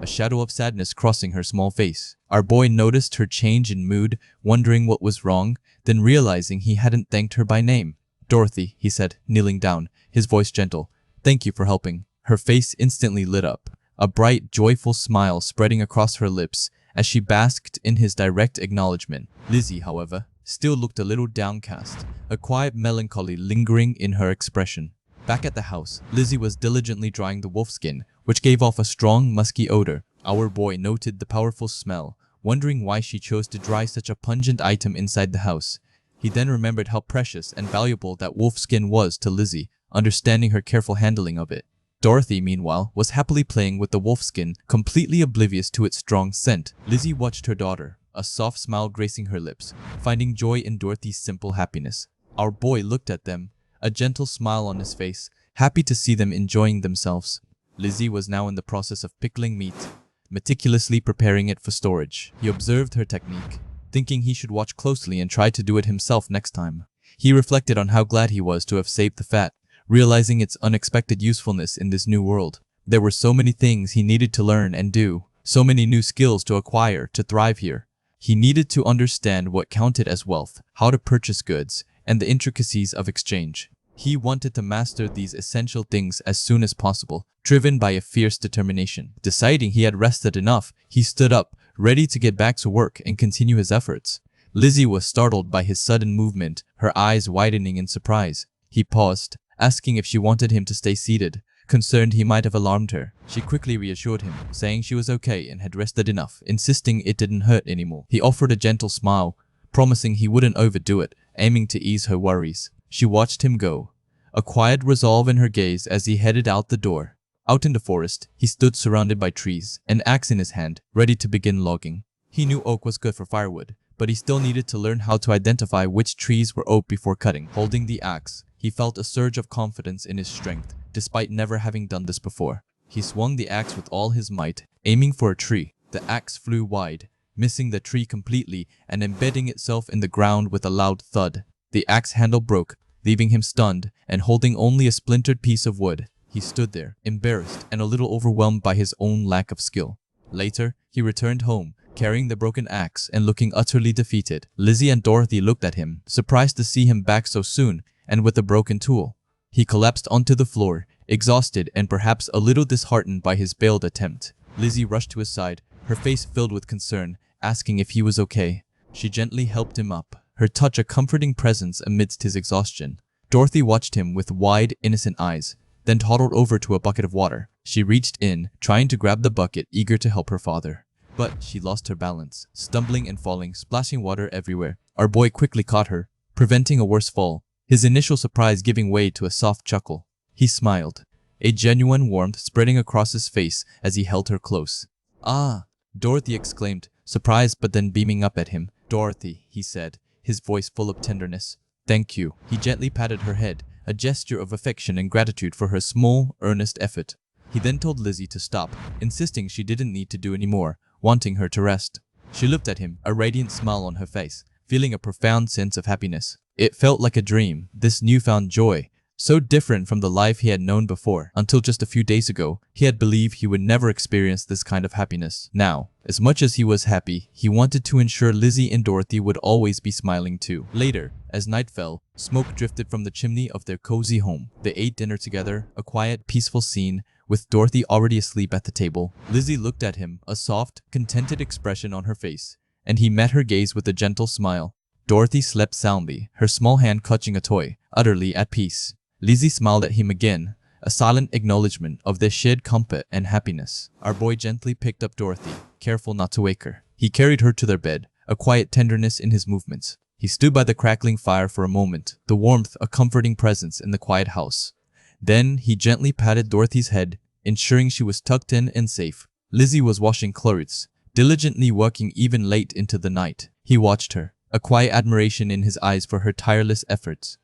a shadow of sadness crossing her small face. Our boy noticed her change in mood, wondering what was wrong, then realizing he hadn't thanked her by name. "Dorothy," he said, kneeling down, his voice gentle, "thank you for helping." Her face instantly lit up, a bright, joyful smile spreading across her lips as she basked in his direct acknowledgement. Lizzie, however, still looked a little downcast, a quiet melancholy lingering in her expression. Back at the house, Lizzie was diligently drying the wolfskin, which gave off a strong, musky odor. Our boy noted the powerful smell, wondering why she chose to dry such a pungent item inside the house. He then remembered how precious and valuable that wolfskin was to Lizzie, understanding her careful handling of it. Dorothy, meanwhile, was happily playing with the wolfskin, completely oblivious to its strong scent. Lizzie watched her daughter, a soft smile gracing her lips, finding joy in Dorothy's simple happiness. Our boy looked at them, a gentle smile on his face, happy to see them enjoying themselves. Lizzie was now in the process of pickling meat, meticulously preparing it for storage. He observed her technique, thinking he should watch closely and try to do it himself next time. He reflected on how glad he was to have saved the fat, realizing its unexpected usefulness in this new world. There were so many things he needed to learn and do, so many new skills to acquire to thrive here. He needed to understand what counted as wealth, how to purchase goods, and the intricacies of exchange. He wanted to master these essential things as soon as possible, driven by a fierce determination. Deciding he had rested enough, he stood up, ready to get back to work and continue his efforts. Lizzie was startled by his sudden movement, her eyes widening in surprise. He paused, asking if she wanted him to stay seated, concerned he might have alarmed her. She quickly reassured him, saying she was okay and had rested enough, insisting it didn't hurt anymore. He offered a gentle smile, promising he wouldn't overdo it, aiming to ease her worries. She watched him go, a quiet resolve in her gaze as he headed out the door. Out in the forest, he stood surrounded by trees, an axe in his hand, ready to begin logging. He knew oak was good for firewood, but he still needed to learn how to identify which trees were oak before cutting. Holding the axe, he felt a surge of confidence in his strength, despite never having done this before. He swung the axe with all his might, aiming for a tree. The axe flew wide, missing the tree completely and embedding itself in the ground with a loud thud. The axe handle broke, leaving him stunned and holding only a splintered piece of wood. He stood there, embarrassed and a little overwhelmed by his own lack of skill. Later, he returned home, carrying the broken axe and looking utterly defeated. Lizzie and Dorothy looked at him, surprised to see him back so soon and with a broken tool. He collapsed onto the floor, exhausted and perhaps a little disheartened by his failed attempt. Lizzie rushed to his side, her face filled with concern, asking if he was okay. She gently helped him up, her touch a comforting presence amidst his exhaustion. Dorothy watched him with wide, innocent eyes, then toddled over to a bucket of water. She reached in, trying to grab the bucket, eager to help her father. But she lost her balance, stumbling and falling, splashing water everywhere. Our boy quickly caught her, preventing a worse fall, his initial surprise giving way to a soft chuckle. He smiled, a genuine warmth spreading across his face as he held her close. "Ah!" Dorothy exclaimed, surprised but then beaming up at him. "Dorothy," he said, his voice full of tenderness. "Thank you." He gently patted her head, a gesture of affection and gratitude for her small, earnest effort. He then told Lizzie to stop, insisting she didn't need to do any more, wanting her to rest. She looked at him, a radiant smile on her face, feeling a profound sense of happiness. It felt like a dream, this newfound joy, so different from the life he had known before. Until just a few days ago, he had believed he would never experience this kind of happiness. Now, as much as he was happy, he wanted to ensure Lizzie and Dorothy would always be smiling too. Later, as night fell, smoke drifted from the chimney of their cozy home. They ate dinner together, a quiet, peaceful scene, with Dorothy already asleep at the table. Lizzie looked at him, a soft, contented expression on her face, and he met her gaze with a gentle smile. Dorothy slept soundly, her small hand clutching a toy, utterly at peace. Lizzie smiled at him again, a silent acknowledgement of their shared comfort and happiness. Our boy gently picked up Dorothy, careful not to wake her. He carried her to their bed, a quiet tenderness in his movements. He stood by the crackling fire for a moment, the warmth a comforting presence in the quiet house. Then he gently patted Dorothy's head, ensuring she was tucked in and safe. Lizzie was washing clothes, diligently working even late into the night. He watched her, a quiet admiration in his eyes for her tireless efforts.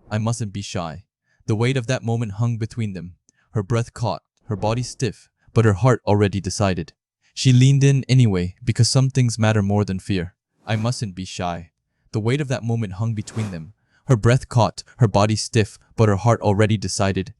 I mustn't be shy. The weight of that moment hung between them. Her breath caught, her body stiff, but her heart already decided. She leaned in anyway, because some things matter more than fear. I mustn't be shy. The weight of that moment hung between them. Her breath caught, her body stiff, but her heart already decided.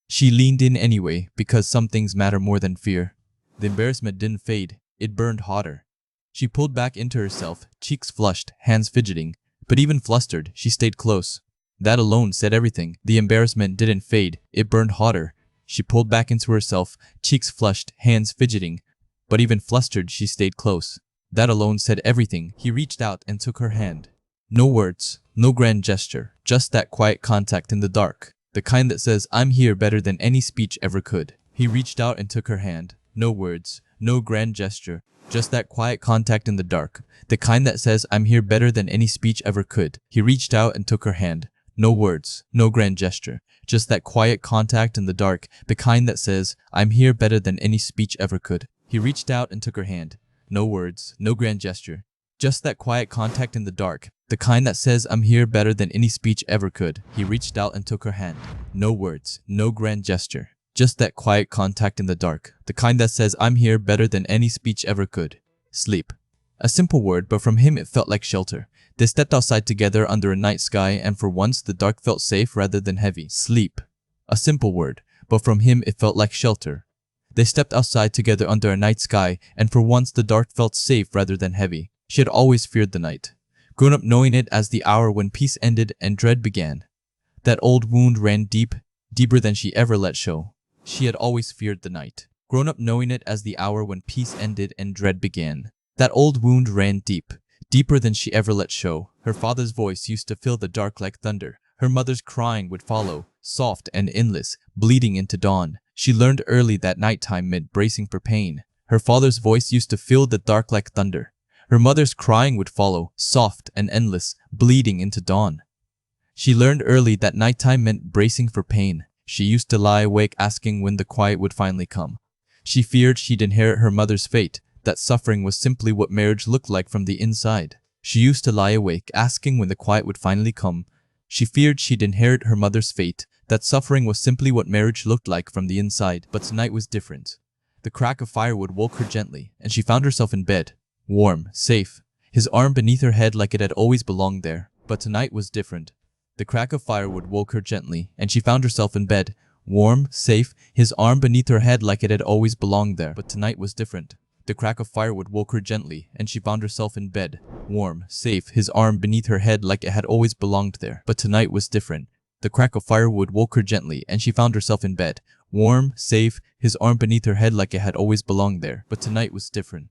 She leaned in anyway, because some things matter more than fear. The embarrassment didn't fade, it burned hotter. She pulled back into herself, cheeks flushed, hands fidgeting, but even flustered, she stayed close. That alone said everything. The embarrassment didn't fade, it burned hotter. She pulled back into herself, cheeks flushed, hands fidgeting, but even flustered, she stayed close. That alone said everything. He reached out and took her hand. No words, no grand gesture, just that quiet contact in the dark, the kind that says, "I'm here," better than any speech ever could. He reached out and took her hand. No words, no grand gesture, just that quiet contact in the dark, the kind that says, "I'm here," better than any speech ever could. He reached out and took her hand. No words, no grand gesture, just that quiet contact in the dark, the kind that says, "I'm here," better than any speech ever could. He reached out and took her hand. No words, no grand gesture, just that quiet contact in the dark, the kind that says, "I'm here," better than any speech ever could. He reached out and took her hand. No words, no grand gesture, just that quiet contact in the dark, the kind that says, "I'm here," better than any speech ever could. Sleep. A simple word, but from him it felt like shelter. They stepped outside together under a night sky, and for once the dark felt safe rather than heavy. Sleep. A simple word, but from him it felt like shelter. They stepped outside together under a night sky, and for once the dark felt safe rather than heavy. She had always feared the night, grown up knowing it as the hour when peace ended and dread began. That old wound ran deep, deeper than she ever let show. She had always feared the night, grown up knowing it as the hour when peace ended and dread began. That old wound ran deep, deeper than she ever let show. Her father's voice used to fill the dark like thunder. Her mother's crying would follow, soft and endless, bleeding into dawn. She learned early that nighttime meant bracing for pain. Her father's voice used to fill the dark like thunder. Her mother's crying would follow, soft and endless, bleeding into dawn. She learned early that nighttime meant bracing for pain. She used to lie awake asking when the quiet would finally come. She feared she'd inherit her mother's fate, that suffering was simply what marriage looked like from the inside. She used to lie awake asking when the quiet would finally come. She feared she'd inherit her mother's fate, that suffering was simply what marriage looked like from the inside. But tonight was different. The crack of firewood woke her gently, and she found herself in bed, warm, safe, his arm beneath her head like it had always belonged there. But tonight was different. The crack of firewood woke her gently, and she found herself in bed, warm, safe, his arm beneath her head like it had always belonged there. But tonight was different. The crack of firewood woke her gently, and she found herself in bed, warm, safe, his arm beneath her head like it had always belonged there. But tonight was different. The crack of firewood woke her gently, and she found herself in bed, warm, safe, his arm beneath her head like it had always belonged there. But tonight was different.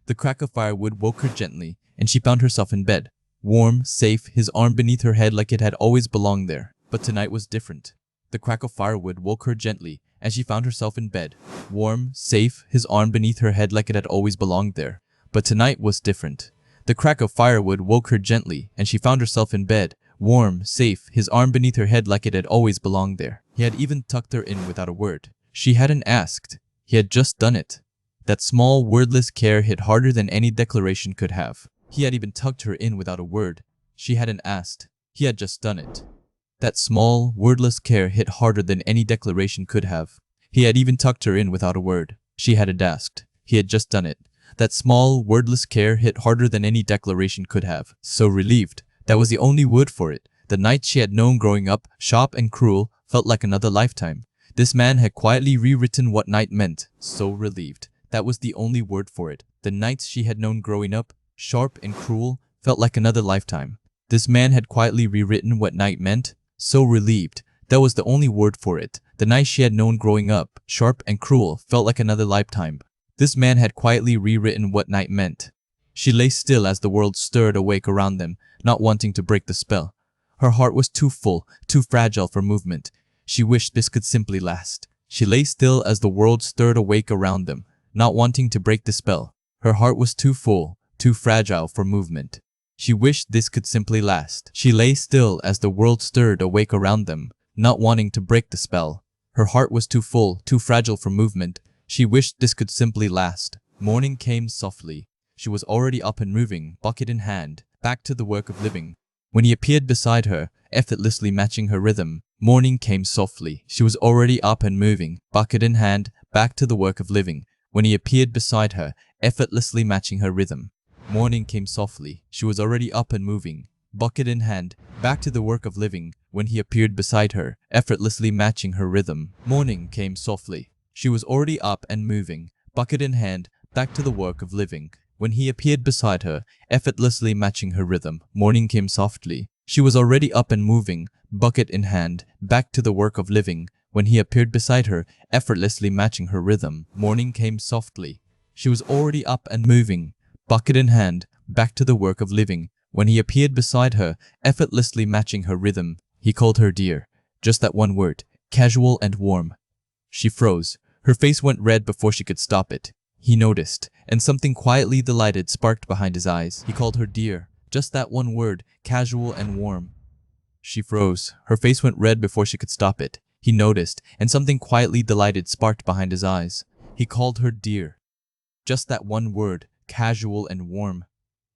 The crack of firewood woke her gently, and she found herself in bed, warm, safe, his arm beneath her head like it had always belonged there. But tonight was different. The crack of firewood woke her gently, and she found herself in bed, warm, safe, his arm beneath her head like it had always belonged there. But tonight was different. The crack of firewood woke her gently, and she found herself in bed, warm, safe, his arm beneath her head like it had always belonged there. He had even tucked her in without a word. She hadn't asked. He had just done it. That small, wordless care hit harder than any declaration could have. He had even tucked her in without a word. She hadn't asked. He had just done it. That small, wordless care hit harder than any declaration could have. He had even tucked her in without a word. She hadn't asked. He had just done it. That small, wordless care hit harder than any declaration could have. So relieved. That was the only word for it. The night she had known growing up, sharp and cruel, felt like another lifetime. This man had quietly rewritten what night meant. So relieved. That was the only word for it. The nights she had known growing up, sharp and cruel, felt like another lifetime. This man had quietly rewritten what night meant. So relieved. That was the only word for it. The night she had known growing up, sharp and cruel, felt like another lifetime. This man had quietly rewritten what night meant. She lay still as the world stirred awake around them, not wanting to break the spell. Her heart was too full, too fragile for movement. She wished this could simply last. She lay still as the world stirred awake around them, not wanting to break the spell. Her heart was too full, too fragile for movement. She wished this could simply last. She lay still as the world stirred awake around them, not wanting to break the spell. Her heart was too full, too fragile for movement. She wished this could simply last. Morning came softly. She was already up and moving, bucket in hand, back to the work of living. When he appeared beside her, effortlessly matching her rhythm, morning came softly. She was already up and moving, bucket in hand, back to the work of living. When he appeared beside her, effortlessly matching her rhythm. Morning came softly. She was already up and moving, bucket in hand, back to the work of living. When he appeared beside her, effortlessly matching her rhythm. Morning came softly. She was already up and moving, bucket in hand, back to the work of living. When he appeared beside her, effortlessly matching her rhythm. Morning came softly. She was already up and moving, bucket in hand, back to the work of living. When he appeared beside her, effortlessly matching her rhythm. Morning came softly. She was already up and moving, bucket in hand, back to the work of living. When he appeared beside her, effortlessly matching her rhythm. He called her dear. Just that one word, casual and warm. She froze. Her face went red before she could stop it. He noticed, and something quietly delighted sparked behind his eyes. He called her dear. Just that one word, casual and warm. She froze. Her face went red before she could stop it. He noticed, and something quietly delighted sparked behind his eyes. He called her dear. Just that one word, casual and warm.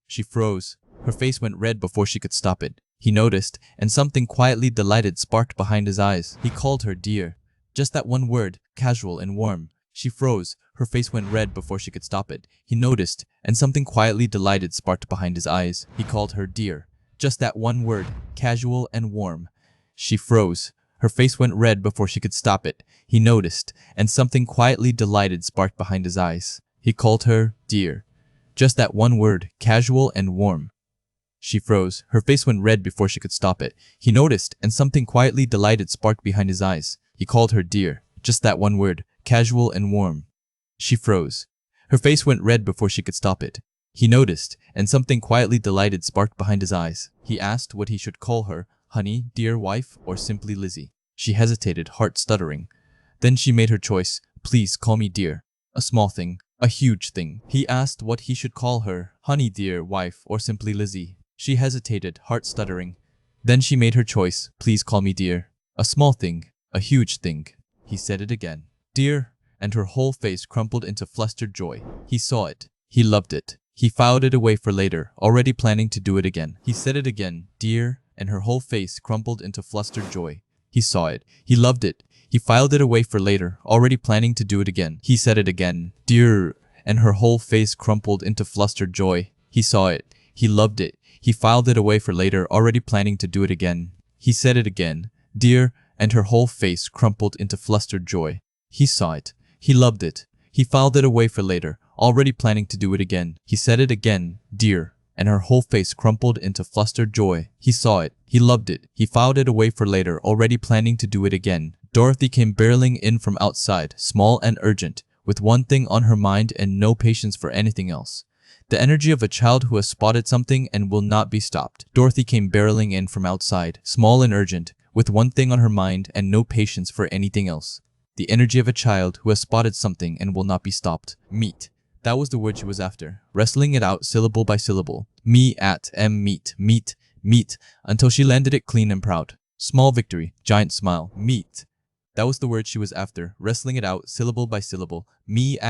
She froze. Her face went red before she could stop it. He noticed, and something quietly delighted sparked behind his eyes. He called her dear. Just that one word, casual and warm. She froze. Her face went red before she could stop it. He noticed, and something quietly delighted sparked behind his eyes. He called her dear. Just that one word, casual and warm. She froze. Her face went red before she could stop it. He noticed, and something quietly delighted sparked behind his eyes. He called her dear. Just that one word, casual and warm. She froze. Her face went red before she could stop it. He noticed, and something quietly delighted sparked behind his eyes. He called her dear. Just that one word, casual and warm. She froze. Her face went red before she could stop it. He noticed, and something quietly delighted sparked behind his eyes. He asked what he should call her, honey, dear wife, or simply Lizzie. She hesitated, heart stuttering. Then she made her choice. Please call me dear. A small thing, a huge thing. He asked what he should call her, honey, dear wife, or simply Lizzie. She hesitated, heart stuttering. Then she made her choice. Please call me dear. A small thing, a huge thing. He said it again. Dear, and her whole face crumpled into flustered joy. He saw it. He loved it. He filed it away for later, already planning to do it again. He said it again. Dear, and her whole face crumpled into flustered joy. He saw it. He loved it. He filed it away for later, already planning to do it again. He said it again. Dear, and her whole face crumpled into flustered joy. He saw it. He loved it. He filed it away for later, already planning to do it again. He said it again. Dear, and her whole face crumpled into flustered joy. He saw it. He loved it. He filed it away for later, already planning to do it again. He said it again, dear, and her whole face crumpled into flustered joy. He saw it. He loved it. He filed it away for later, already planning to do it again. Dorothy came barreling in from outside, small and urgent, with one thing on her mind and no patience for anything else. The energy of a child who has spotted something and will not be stopped. Dorothy came barreling in from outside, small and urgent, with one thing on her mind and no patience for anything else. The energy of a child who has spotted something and will not be stopped. Meat. That was the word she was after, wrestling it out syllable by syllable. Meat, meat, until she landed it clean and proud. Small victory, giant smile. Meat. That was the word she was after, wrestling it out syllable by syllable. Meat,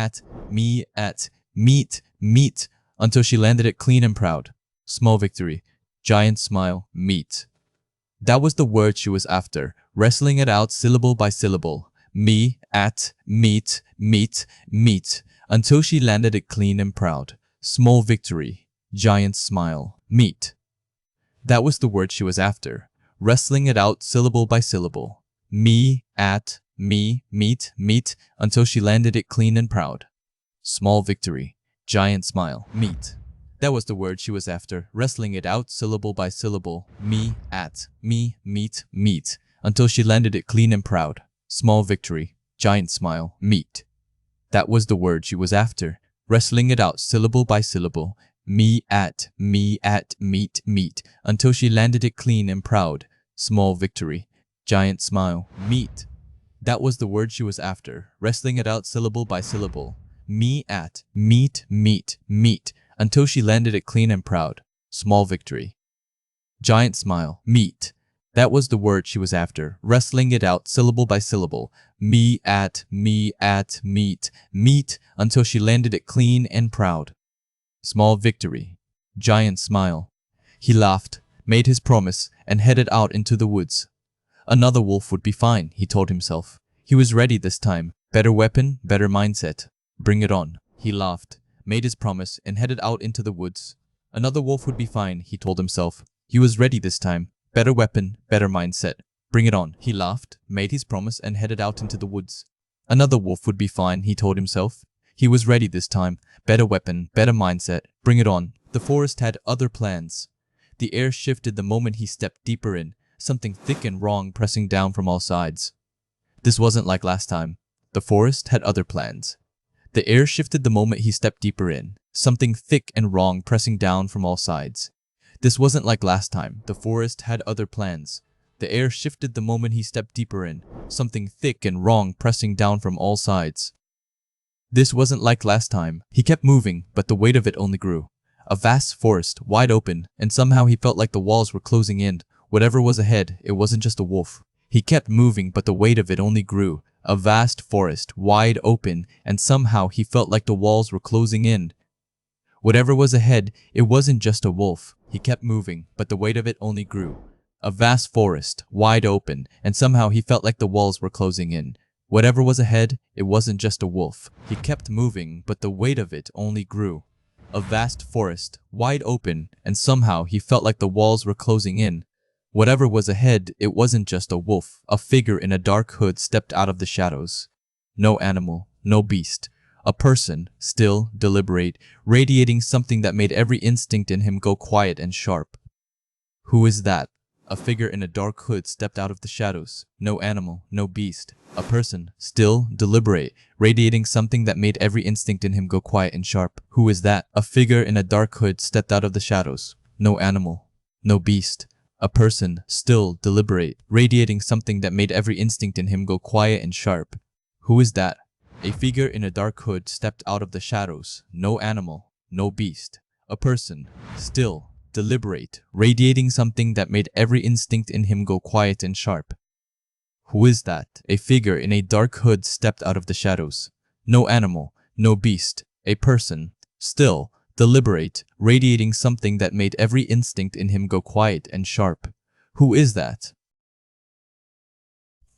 until she landed it clean and proud. Small victory, giant smile. Meat. That was the word she was after, wrestling it out syllable by syllable. Meat, until she landed it clean and proud. Small victory, giant smile. Meat. That was the word she was after, wrestling it out syllable by syllable. Meat, until she landed it clean and proud. Small victory, giant smile. Meat. That was the word she was after, wrestling it out syllable by syllable. Meat, until she landed it clean and proud. Small victory, giant smile. Meat. That was the word she was after, wrestling it out syllable by syllable. Meat, until she landed it clean and proud. Small victory, giant smile. Meat. That was the word she was after, wrestling it out syllable by syllable. Meat, until she landed it clean and proud. Small victory, giant smile. Meat. That was the word she was after, wrestling it out syllable by syllable. Meat, until she landed it clean and proud. Small victory, giant smile. He laughed, made his promise, and headed out into the woods. Another wolf would be fine, he told himself. He was ready this time. Better weapon, better mindset. Bring it on. He laughed, made his promise, and headed out into the woods. Another wolf would be fine, he told himself. He was ready this time. Better weapon, better mindset. Bring it on. He laughed, made his promise, and headed out into the woods. Another wolf would be fine, he told himself. He was ready this time. Better weapon, better mindset. Bring it on. The forest had other plans. The air shifted the moment he stepped deeper in, something thick and wrong pressing down from all sides. This wasn't like last time. The forest had other plans. The air shifted the moment he stepped deeper in, something thick and wrong pressing down from all sides. This wasn't like last time. The forest had other plans. The air shifted the moment he stepped deeper in, something thick and wrong pressing down from all sides. This wasn't like last time. He kept moving, but the weight of it only grew. A vast forest, wide open, and somehow he felt like the walls were closing in. Whatever was ahead, it wasn't just a wolf. He kept moving, but the weight of it only grew. A vast forest, wide open, and somehow he felt like the walls were closing in. Whatever was ahead, it wasn't just a wolf. He kept moving, but the weight of it only grew. A vast forest, wide open, and somehow he felt like the walls were closing in. Whatever was ahead, it wasn't just a wolf. He kept moving, but the weight of it only grew. A vast forest, wide open, and somehow he felt like the walls were closing in. Whatever was ahead, it wasn't just a wolf. A figure in a dark hood stepped out of the shadows. No animal, no beast. A person, still, deliberate, radiating something that made every instinct in him go quiet and sharp. Who is that? A figure in a dark hood stepped out of the shadows. No animal, no beast. A person, still, deliberate, radiating something that made every instinct in him go quiet and sharp. Who is that? A figure in a dark hood stepped out of the shadows. No animal, no beast. A person, still, deliberate, radiating something that made every instinct in him go quiet and sharp. Who is that? A figure in a dark hood stepped out of the shadows. No animal, no beast. A person, still, deliberate, radiating something that made every instinct in him go quiet and sharp. Who is that? A figure in a dark hood stepped out of the shadows. No animal, no beast. A person, still, deliberate, radiating something that made every instinct in him go quiet and sharp. Who is that?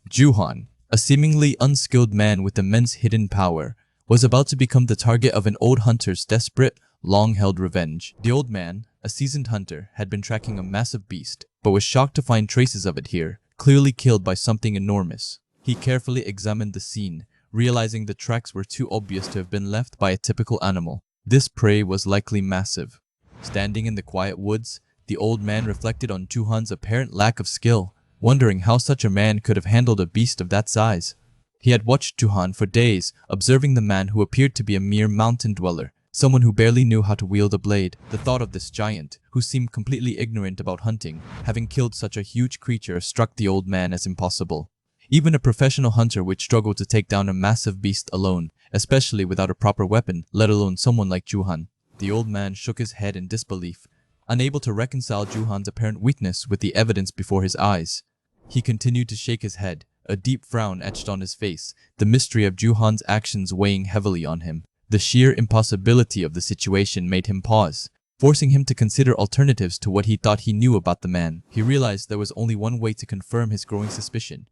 Juhan, a seemingly unskilled man with immense hidden power, was about to become the target of an old hunter's desperate, long-held revenge. The old man, a seasoned hunter, had been tracking a massive beast, but was shocked to find traces of it here, clearly killed by something enormous. He carefully examined the scene, realizing the tracks were too obvious to have been left by a typical animal. This prey was likely massive. Standing in the quiet woods, the old man reflected on Juhan's apparent lack of skill, wondering how such a man could have handled a beast of that size. He had watched Juhan for days, observing the man who appeared to be a mere mountain dweller, someone who barely knew how to wield a blade. The thought of this giant, who seemed completely ignorant about hunting, having killed such a huge creature struck the old man as impossible. Even a professional hunter would struggle to take down a massive beast alone, especially without a proper weapon, let alone someone like Juhan. The old man shook his head in disbelief, unable to reconcile Juhan's apparent weakness with the evidence before his eyes. He continued to shake his head, a deep frown etched on his face, the mystery of Juhan's actions weighing heavily on him. The sheer impossibility of the situation made him pause, forcing him to consider alternatives to what he thought he knew about the man. He realized there was only one way to confirm his growing suspicion.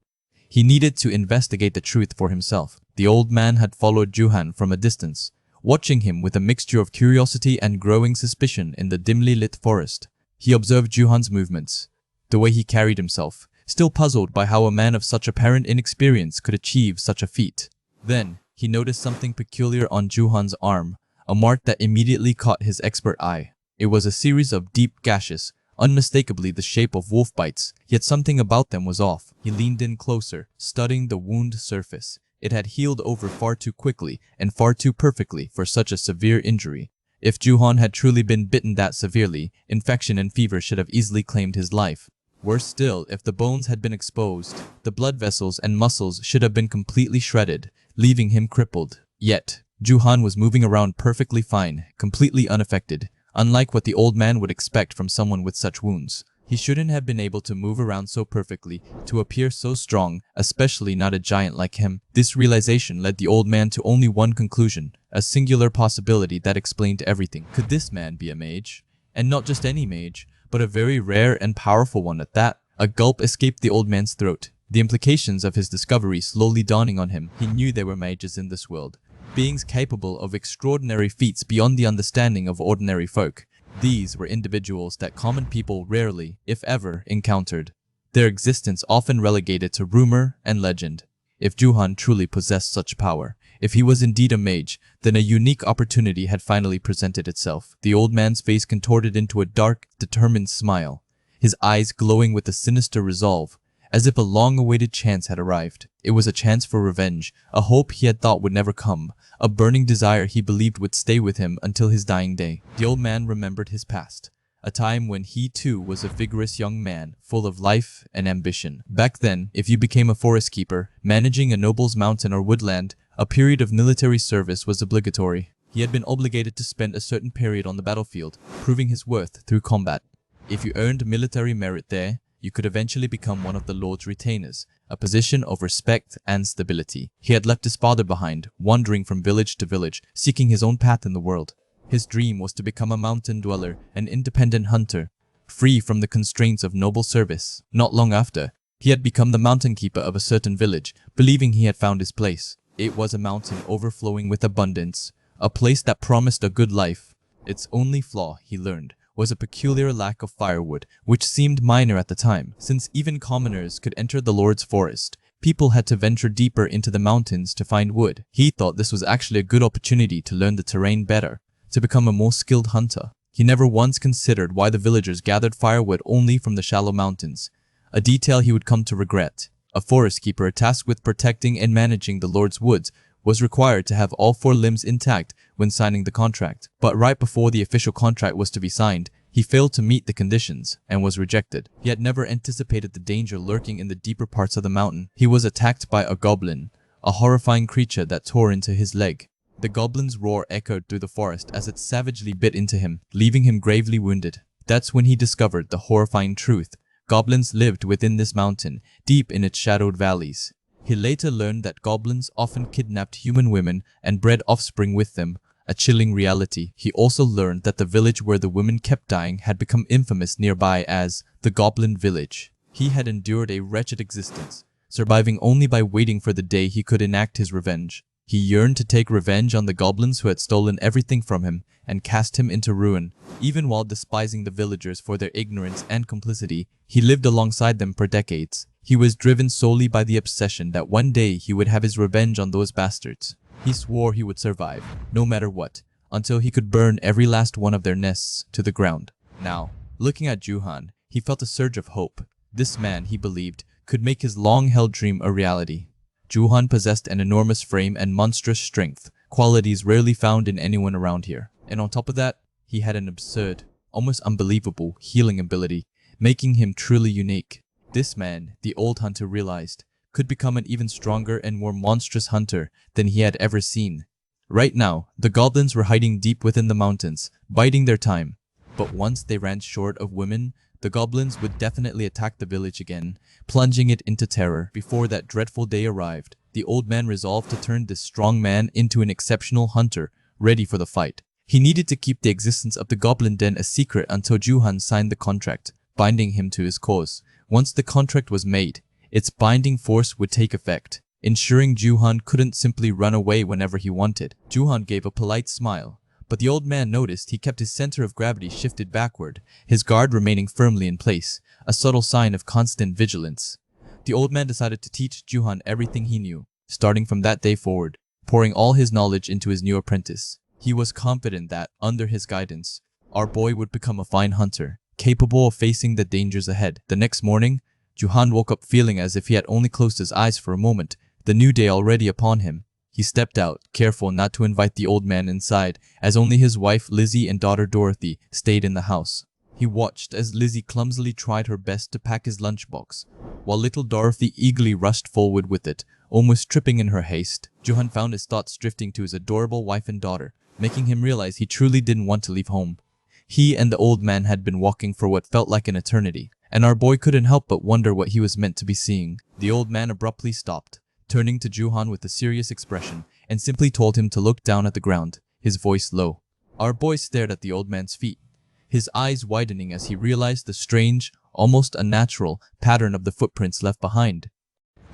He needed to investigate the truth for himself. The old man had followed Juhan from a distance, watching him with a mixture of curiosity and growing suspicion in the dimly lit forest. He observed Juhan's movements, the way he carried himself, still puzzled by how a man of such apparent inexperience could achieve such a feat. Then, he noticed something peculiar on Juhan's arm, a mark that immediately caught his expert eye. It was a series of deep gashes, unmistakably the shape of wolf bites, yet something about them was off. He leaned in closer, studying the wound surface. It had healed over far too quickly and far too perfectly for such a severe injury. If Juhan had truly been bitten that severely, infection and fever should have easily claimed his life. Worse still, if the bones had been exposed, the blood vessels and muscles should have been completely shredded, leaving him crippled. Yet, Juhan was moving around perfectly fine, completely unaffected, unlike what the old man would expect from someone with such wounds. He shouldn't have been able to move around so perfectly, to appear so strong, especially not a giant like him. This realization led the old man to only one conclusion, a singular possibility that explained everything. Could this man be a mage? And not just any mage, but a very rare and powerful one at that. A gulp escaped the old man's throat, the implications of his discovery slowly dawning on him. He knew there were mages in this world, beings capable of extraordinary feats beyond the understanding of ordinary folk. These were individuals that common people rarely, if ever, encountered, their existence often relegated to rumor and legend. If Juhan truly possessed such power, if he was indeed a mage, then a unique opportunity had finally presented itself. The old man's face contorted into a dark, determined smile, his eyes glowing with a sinister resolve, as if a long-awaited chance had arrived. It was a chance for revenge, a hope he had thought would never come, a burning desire he believed would stay with him until his dying day. The old man remembered his past, a time when he too was a vigorous young man, full of life and ambition. Back then, if you became a forest keeper, managing a noble's mountain or woodland, a period of military service was obligatory. He had been obligated to spend a certain period on the battlefield, proving his worth through combat. If you earned military merit there, you could eventually become one of the Lord's retainers, a position of respect and stability. He had left his father behind, wandering from village to village, seeking his own path in the world. His dream was to become a mountain dweller, an independent hunter, free from the constraints of noble service. Not long after, he had become the mountain keeper of a certain village, believing he had found his place. It was a mountain overflowing with abundance, a place that promised a good life. Its only flaw, he learned, was a peculiar lack of firewood, which seemed minor at the time. Since even commoners could enter the Lord's forest, people had to venture deeper into the mountains to find wood. He thought this was actually a good opportunity to learn the terrain better, to become a more skilled hunter. He never once considered why the villagers gathered firewood only from the shallow mountains, a detail he would come to regret. A forest keeper tasked with protecting and managing the Lord's woods was required to have all 4 limbs intact when signing the contract. But right before the official contract was to be signed, he failed to meet the conditions and was rejected. He had never anticipated the danger lurking in the deeper parts of the mountain. He was attacked by a goblin, a horrifying creature that tore into his leg. The goblin's roar echoed through the forest as it savagely bit into him, leaving him gravely wounded. That's when he discovered the horrifying truth. Goblins lived within this mountain, deep in its shadowed valleys. He later learned that goblins often kidnapped human women and bred offspring with them, a chilling reality. He also learned that the village where the women kept dying had become infamous nearby as the Goblin Village. He had endured a wretched existence, surviving only by waiting for the day he could enact his revenge. He yearned to take revenge on the goblins who had stolen everything from him and cast him into ruin. Even while despising the villagers for their ignorance and complicity, he lived alongside them for decades. He was driven solely by the obsession that one day he would have his revenge on those bastards. He swore he would survive, no matter what, until he could burn every last one of their nests to the ground. Now, looking at Juhan, he felt a surge of hope. This man, he believed, could make his long-held dream a reality. Juhan possessed an enormous frame and monstrous strength, qualities rarely found in anyone around here. And on top of that, he had an absurd, almost unbelievable healing ability, making him truly unique. This man, the old hunter realized, could become an even stronger and more monstrous hunter than he had ever seen. Right now, the goblins were hiding deep within the mountains, biding their time. But once they ran short of women, the goblins would definitely attack the village again, plunging it into terror. Before that dreadful day arrived, the old man resolved to turn this strong man into an exceptional hunter, ready for the fight. He needed to keep the existence of the goblin den a secret until Juhan signed the contract, binding him to his cause. Once the contract was made, its binding force would take effect, ensuring Juhan couldn't simply run away whenever he wanted. Juhan gave a polite smile, but the old man noticed he kept his center of gravity shifted backward, his guard remaining firmly in place, a subtle sign of constant vigilance. The old man decided to teach Juhan everything he knew, starting from that day forward, pouring all his knowledge into his new apprentice. He was confident that, under his guidance, our boy would become a fine hunter, capable of facing the dangers ahead. The next morning, Juhan woke up feeling as if he had only closed his eyes for a moment, the new day already upon him. He stepped out, careful not to invite the old man inside, as only his wife Lizzie and daughter Dorothy stayed in the house. He watched as Lizzie clumsily tried her best to pack his lunchbox, while little Dorothy eagerly rushed forward with it, almost tripping in her haste. Juhan found his thoughts drifting to his adorable wife and daughter, making him realize he truly didn't want to leave home. He and the old man had been walking for what felt like an eternity, and our boy couldn't help but wonder what he was meant to be seeing. The old man abruptly stopped, turning to Juhan with a serious expression, and simply told him to look down at the ground, his voice low. Our boy stared at the old man's feet, his eyes widening as he realized the strange, almost unnatural, pattern of the footprints left behind.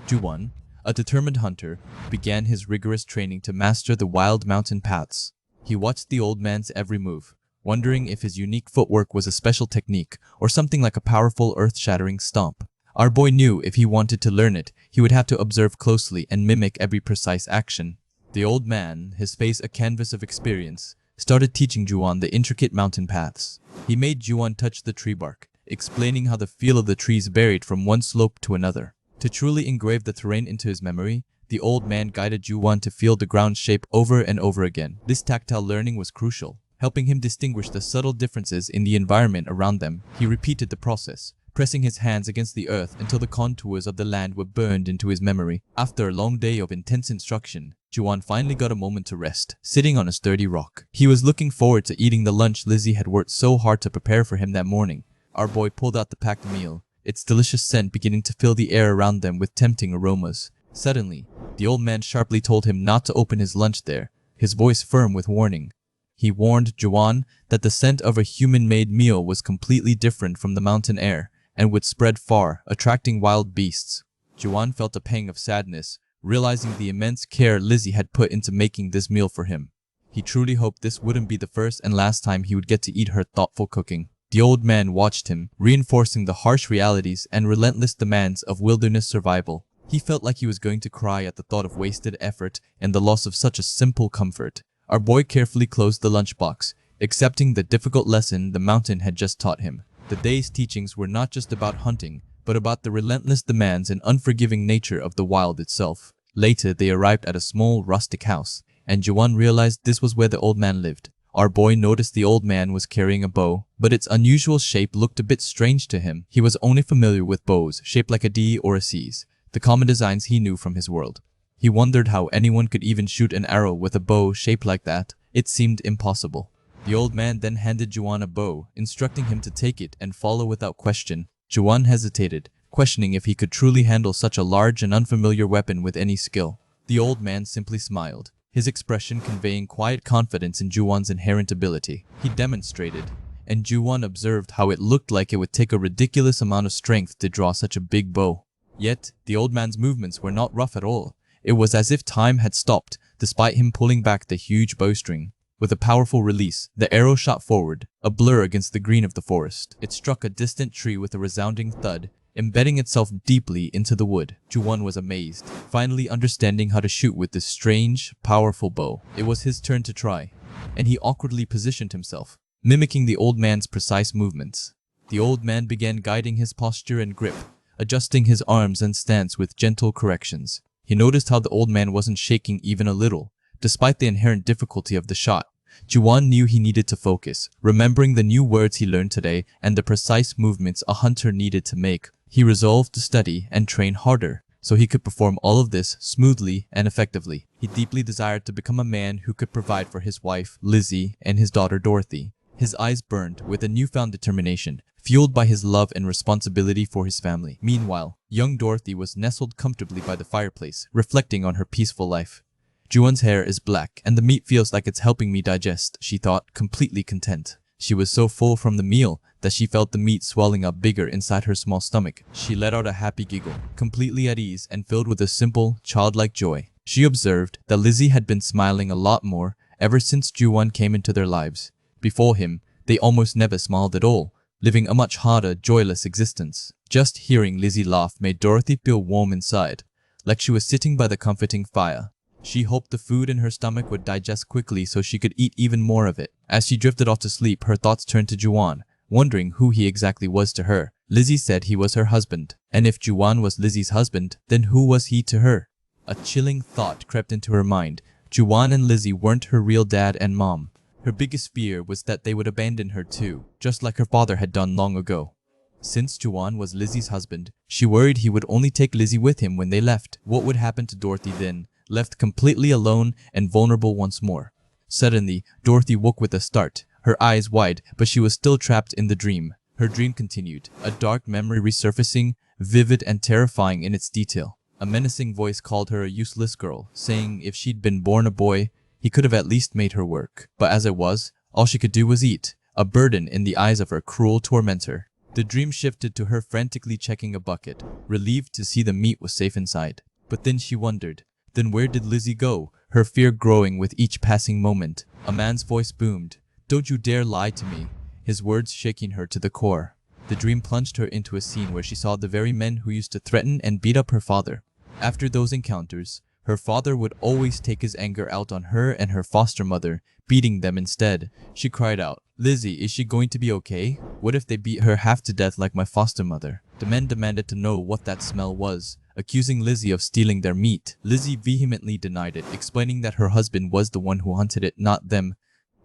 Juhan, a determined hunter, began his rigorous training to master the wild mountain paths. He watched the old man's every move, wondering if his unique footwork was a special technique or something like a powerful earth-shattering stomp. Our boy knew if he wanted to learn it, he would have to observe closely and mimic every precise action. The old man, his face a canvas of experience, started teaching Juhan the intricate mountain paths. He made Juhan touch the tree bark, explaining how the feel of the trees varied from one slope to another. To truly engrave the terrain into his memory, the old man guided Juhan to feel the ground shape over and over again. This tactile learning was crucial, helping him distinguish the subtle differences in the environment around them. He repeated the process, pressing his hands against the earth until the contours of the land were burned into his memory. After a long day of intense instruction, Juhan finally got a moment to rest, sitting on a sturdy rock. He was looking forward to eating the lunch Lizzie had worked so hard to prepare for him that morning. Our boy pulled out the packed meal, its delicious scent beginning to fill the air around them with tempting aromas. Suddenly, the old man sharply told him not to open his lunch there, his voice firm with warning. He warned Juhan that the scent of a human-made meal was completely different from the mountain air and would spread far, attracting wild beasts. Juhan felt a pang of sadness, realizing the immense care Lizzie had put into making this meal for him. He truly hoped this wouldn't be the first and last time he would get to eat her thoughtful cooking. The old man watched him, reinforcing the harsh realities and relentless demands of wilderness survival. He felt like he was going to cry at the thought of wasted effort and the loss of such a simple comfort. Our boy carefully closed the lunchbox, accepting the difficult lesson the mountain had just taught him. The day's teachings were not just about hunting, but about the relentless demands and unforgiving nature of the wild itself. Later, they arrived at a small, rustic house, and Juhan realized this was where the old man lived. Our boy noticed the old man was carrying a bow, but its unusual shape looked a bit strange to him. He was only familiar with bows shaped like a D or a C's, the common designs he knew from his world. He wondered how anyone could even shoot an arrow with a bow shaped like that. It seemed impossible. The old man then handed Juhan a bow, instructing him to take it and follow without question. Juhan hesitated, questioning if he could truly handle such a large and unfamiliar weapon with any skill. The old man simply smiled, his expression conveying quiet confidence in Juwan's inherent ability. He demonstrated, and Juwan observed how it looked like it would take a ridiculous amount of strength to draw such a big bow. Yet, the old man's movements were not rough at all. It was as if time had stopped, despite him pulling back the huge bowstring. With a powerful release, the arrow shot forward, a blur against the green of the forest. It struck a distant tree with a resounding thud, embedding itself deeply into the wood. Ju-won was amazed, finally understanding how to shoot with this strange, powerful bow. It was his turn to try, and he awkwardly positioned himself, mimicking the old man's precise movements. The old man began guiding his posture and grip, adjusting his arms and stance with gentle corrections. He noticed how the old man wasn't shaking even a little, despite the inherent difficulty of the shot. Ju-won knew he needed to focus, remembering the new words he learned today and the precise movements a hunter needed to make. He resolved to study and train harder, so he could perform all of this smoothly and effectively. He deeply desired to become a man who could provide for his wife, Lizzie, and his daughter, Dorothy. His eyes burned with a newfound determination, fueled by his love and responsibility for his family. Meanwhile, young Dorothy was nestled comfortably by the fireplace, reflecting on her peaceful life. Ju-won's hair is black, and the meat feels like it's helping me digest, she thought, completely content. She was so full from the meal that she felt the meat swelling up bigger inside her small stomach. She let out a happy giggle, completely at ease and filled with a simple, childlike joy. She observed that Lizzie had been smiling a lot more ever since Ju-won came into their lives. Before him, they almost never smiled at all, living a much harder, joyless existence. Just hearing Lizzie laugh made Dorothy feel warm inside, like she was sitting by the comforting fire. She hoped the food in her stomach would digest quickly so she could eat even more of it. As she drifted off to sleep, her thoughts turned to Ju-won, wondering who he exactly was to her. Lizzie said he was her husband, and if Ju-won was Lizzie's husband, then who was he to her? A chilling thought crept into her mind. Ju-won and Lizzie weren't her real dad and mom. Her biggest fear was that they would abandon her too, just like her father had done long ago. Since Ju-won was Lizzie's husband, she worried he would only take Lizzie with him when they left. What would happen to Dorothy then, left completely alone and vulnerable once more? Suddenly, Dorothy woke with a start, her eyes wide, but she was still trapped in the dream. Her dream continued, a dark memory resurfacing, vivid and terrifying in its detail. A menacing voice called her a useless girl, saying if she'd been born a boy, he could have at least made her work. But as it was, all she could do was eat, a burden in the eyes of her cruel tormentor. The dream shifted to her frantically checking a bucket, relieved to see the meat was safe inside. But then she wondered, then where did Lizzie go? Her fear growing with each passing moment. A man's voice boomed, "Don't you dare lie to me," his words shaking her to the core. The dream plunged her into a scene where she saw the very men who used to threaten and beat up her father. After those encounters, her father would always take his anger out on her and her foster mother, beating them instead. She cried out, "Lizzie, is she going to be okay? What if they beat her half to death like my foster mother?" The men demanded to know what that smell was, accusing Lizzie of stealing their meat. Lizzie vehemently denied it, explaining that her husband was the one who hunted it, not them.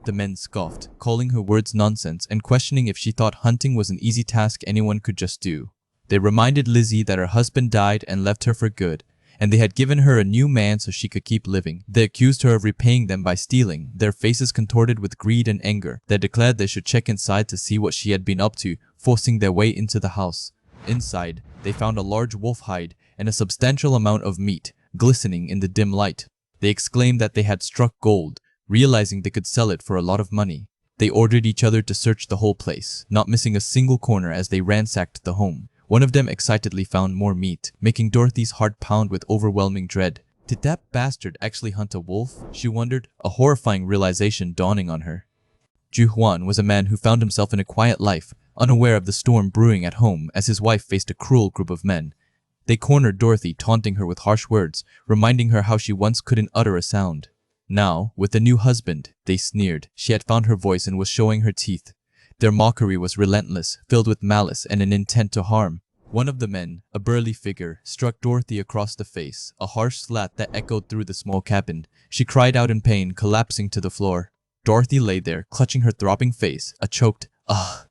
The men scoffed, calling her words nonsense and questioning if she thought hunting was an easy task anyone could just do. They reminded Lizzie that her husband died and left her for good, and they had given her a new man so she could keep living. They accused her of repaying them by stealing, their faces contorted with greed and anger. They declared they should check inside to see what she had been up to, forcing their way into the house. Inside, they found a large wolf hide and a substantial amount of meat, glistening in the dim light. They exclaimed that they had struck gold, realizing they could sell it for a lot of money. They ordered each other to search the whole place, not missing a single corner as they ransacked the home. One of them excitedly found more meat, making Dorothy's heart pound with overwhelming dread. Did that bastard actually hunt a wolf? She wondered, a horrifying realization dawning on her. Ju-hwan was a man who found himself in a quiet life, unaware of the storm brewing at home as his wife faced a cruel group of men. They cornered Dorothy, taunting her with harsh words, reminding her how she once couldn't utter a sound. Now, with a new husband, they sneered. She had found her voice and was showing her teeth. Their mockery was relentless, filled with malice and an intent to harm. One of the men, a burly figure, struck Dorothy across the face, a harsh slat that echoed through the small cabin. She cried out in pain, collapsing to the floor. Dorothy lay there, clutching her throbbing face, a choked "ugh"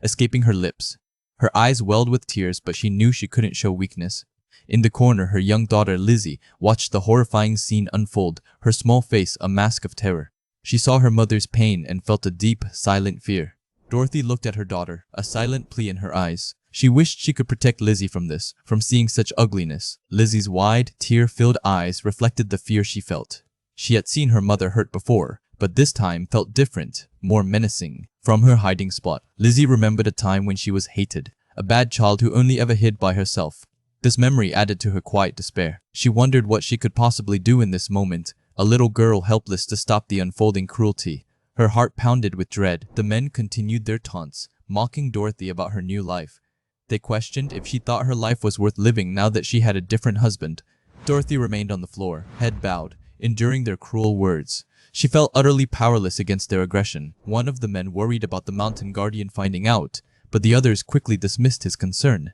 escaping her lips. Her eyes welled with tears, but she knew she couldn't show weakness. In the corner, her young daughter Lizzie watched the horrifying scene unfold, her small face a mask of terror. She saw her mother's pain and felt a deep, silent fear. Dorothy looked at her daughter, a silent plea in her eyes. She wished she could protect Lizzie from this, from seeing such ugliness. Lizzie's wide, tear-filled eyes reflected the fear she felt. She had seen her mother hurt before, but this time felt different, more menacing. From her hiding spot, Lizzie remembered a time when she was hated, a bad child who only ever hid by herself. This memory added to her quiet despair. She wondered what she could possibly do in this moment, a little girl helpless to stop the unfolding cruelty. Her heart pounded with dread. The men continued their taunts, mocking Dorothy about her new life. They questioned if she thought her life was worth living now that she had a different husband. Dorothy remained on the floor, head bowed, enduring their cruel words. She felt utterly powerless against their aggression. One of the men worried about the mountain guardian finding out, but the others quickly dismissed his concern.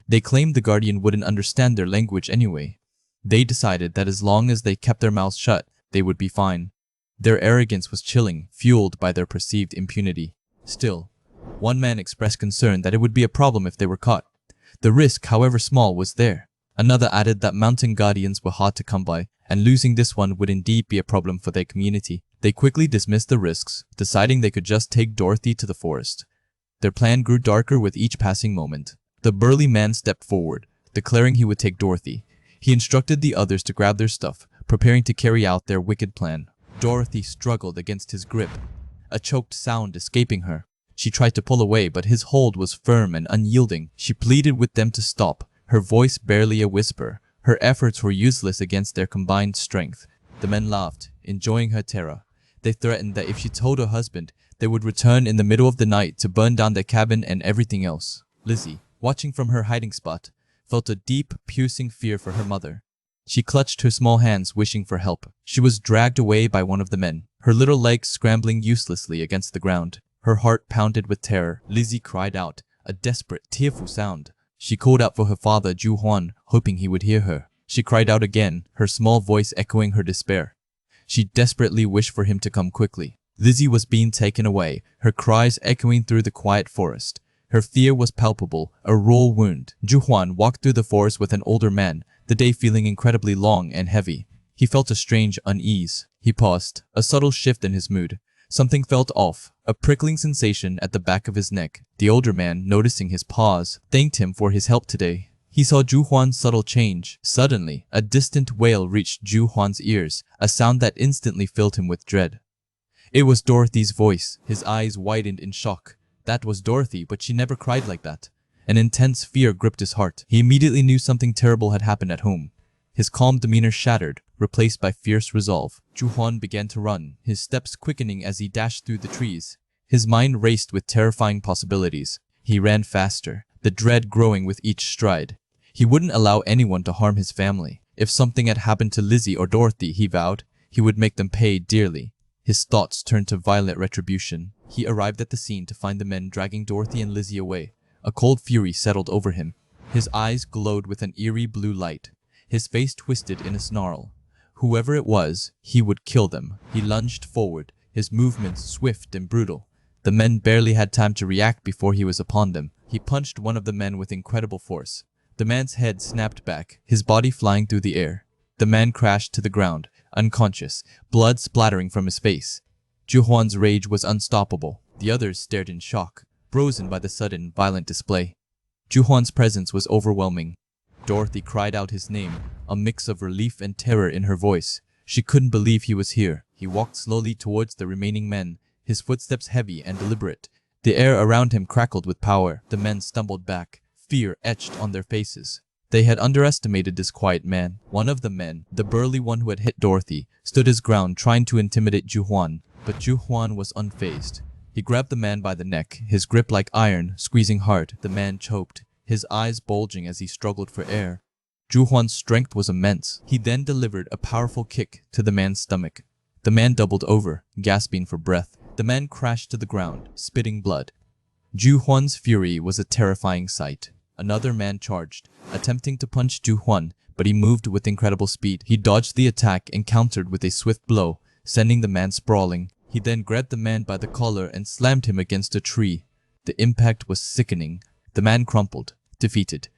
They claimed the guardian wouldn't understand their language anyway. They decided that as long as they kept their mouths shut, they would be fine. Their arrogance was chilling, fueled by their perceived impunity. Still, one man expressed concern that it would be a problem if they were caught. The risk, however small, was there. Another added that mountain guardians were hard to come by, and losing this one would indeed be a problem for their community. They quickly dismissed the risks, deciding they could just take Dorothy to the forest. Their plan grew darker with each passing moment. The burly man stepped forward, declaring he would take Dorothy. He instructed the others to grab their stuff, preparing to carry out their wicked plan. Dorothy struggled against his grip, a choked sound escaping her. She tried to pull away, but his hold was firm and unyielding. She pleaded with them to stop, her voice barely a whisper. Her efforts were useless against their combined strength. The men laughed, enjoying her terror. They threatened that if she told her husband, they would return in the middle of the night to burn down their cabin and everything else. Lizzie, watching from her hiding spot, felt a deep, piercing fear for her mother. She clutched her small hands, wishing for help. She was dragged away by one of the men, her little legs scrambling uselessly against the ground. Her heart pounded with terror. Lizzie cried out, a desperate, tearful sound. She called out for her father, Ju Huan, hoping he would hear her. She cried out again, her small voice echoing her despair. She desperately wished for him to come quickly. Lizzie was being taken away, her cries echoing through the quiet forest. Her fear was palpable, a raw wound. Ju Huan walked through the forest with an older man, the day feeling incredibly long and heavy. He felt a strange unease. He paused, a subtle shift in his mood. Something felt off, a prickling sensation at the back of his neck. The older man, noticing his pause, thanked him for his help today. He saw Ju Huan's subtle change. Suddenly, a distant wail reached Ju Huan's ears, a sound that instantly filled him with dread. It was Dorothy's voice. His eyes widened in shock. That was Dorothy, but she never cried like that. An intense fear gripped his heart. He immediately knew something terrible had happened at home. His calm demeanor shattered, replaced by fierce resolve. Ju Huan began to run, his steps quickening as he dashed through the trees. His mind raced with terrifying possibilities. He ran faster, the dread growing with each stride. He wouldn't allow anyone to harm his family. If something had happened to Lizzie or Dorothy, he vowed, he would make them pay dearly. His thoughts turned to violent retribution. He arrived at the scene to find the men dragging Dorothy and Lizzie away. A cold fury settled over him. His eyes glowed with an eerie blue light. His face twisted in a snarl. Whoever it was, he would kill them. He lunged forward, his movements swift and brutal. The men barely had time to react before he was upon them. He punched one of the men with incredible force. The man's head snapped back, his body flying through the air. The man crashed to the ground, unconscious, blood splattering from his face. Ju Huan's rage was unstoppable. The others stared in shock, frozen by the sudden, violent display. Ju Huan's presence was overwhelming. Dorothy cried out his name, a mix of relief and terror in her voice. She couldn't believe he was here. He walked slowly towards the remaining men, his footsteps heavy and deliberate. The air around him crackled with power. The men stumbled back, fear etched on their faces. They had underestimated this quiet man. One of the men, the burly one who had hit Dorothy, stood his ground trying to intimidate Ju Huan, but Ju Huan was unfazed. He grabbed the man by the neck, his grip like iron, squeezing hard. The man choked, his eyes bulging as he struggled for air. Ju Huan's strength was immense. He then delivered a powerful kick to the man's stomach. The man doubled over, gasping for breath. The man crashed to the ground, spitting blood. Ju Huan's fury was a terrifying sight. Another man charged, attempting to punch Ju Huan, but he moved with incredible speed. He dodged the attack and countered with a swift blow, sending the man sprawling. He then grabbed the man by the collar and slammed him against a tree. The impact was sickening. The man crumpled, defeated.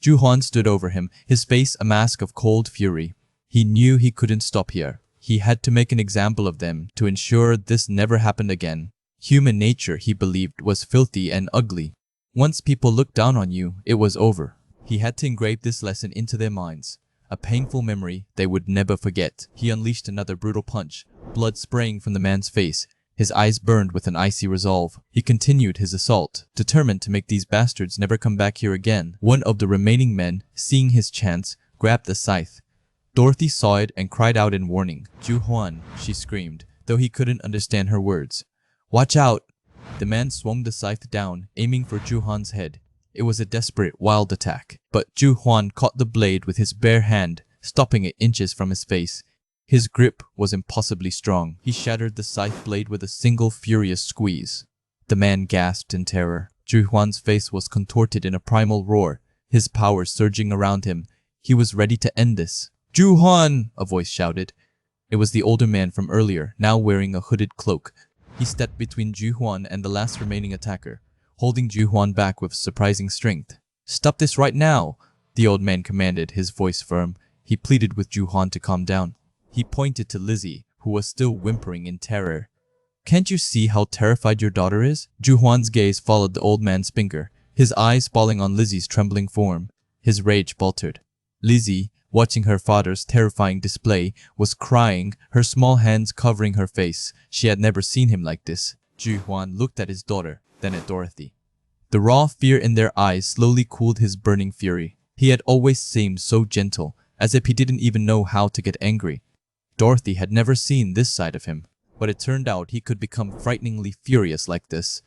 Ju Huan stood over him, his face a mask of cold fury. He knew he couldn't stop here. He had to make an example of them to ensure this never happened again. Human nature, he believed, was filthy and ugly. Once people looked down on you, it was over. He had to engrave this lesson into their minds, a painful memory they would never forget. He unleashed another brutal punch, blood spraying from the man's face. His eyes burned with an icy resolve. He continued his assault, determined to make these bastards never come back here again. One of the remaining men, seeing his chance, grabbed the scythe. Dorothy saw it and cried out in warning. "Ju-hwan," she screamed, though he couldn't understand her words. "Watch out!" The man swung the scythe down, aiming for Ju-hwan's head. It was a desperate, wild attack, but Ju-hwan caught the blade with his bare hand, stopping it inches from his face. His grip was impossibly strong. He shattered the scythe blade with a single furious squeeze. The man gasped in terror. Ju-hwan's face was contorted in a primal roar, his power surging around him. He was ready to end this. "Ju-hwan!" a voice shouted. It was the older man from earlier, now wearing a hooded cloak. He stepped between Ju-hwan and the last remaining attacker, holding Ju-hwan back with surprising strength. "Stop this right now!" the old man commanded, his voice firm. He pleaded with Ju-hwan to calm down. He pointed to Lizzie, who was still whimpering in terror. "Can't you see how terrified your daughter is?" Ju-hwan's gaze followed the old man's finger, his eyes falling on Lizzie's trembling form. His rage faltered. Lizzie, watching her father's terrifying display, was crying, her small hands covering her face. She had never seen him like this. Ju-hwan looked at his daughter, then at Dorothy. The raw fear in their eyes slowly cooled his burning fury. He had always seemed so gentle, as if he didn't even know how to get angry. Dorothy had never seen this side of him, but it turned out he could become frighteningly furious like this.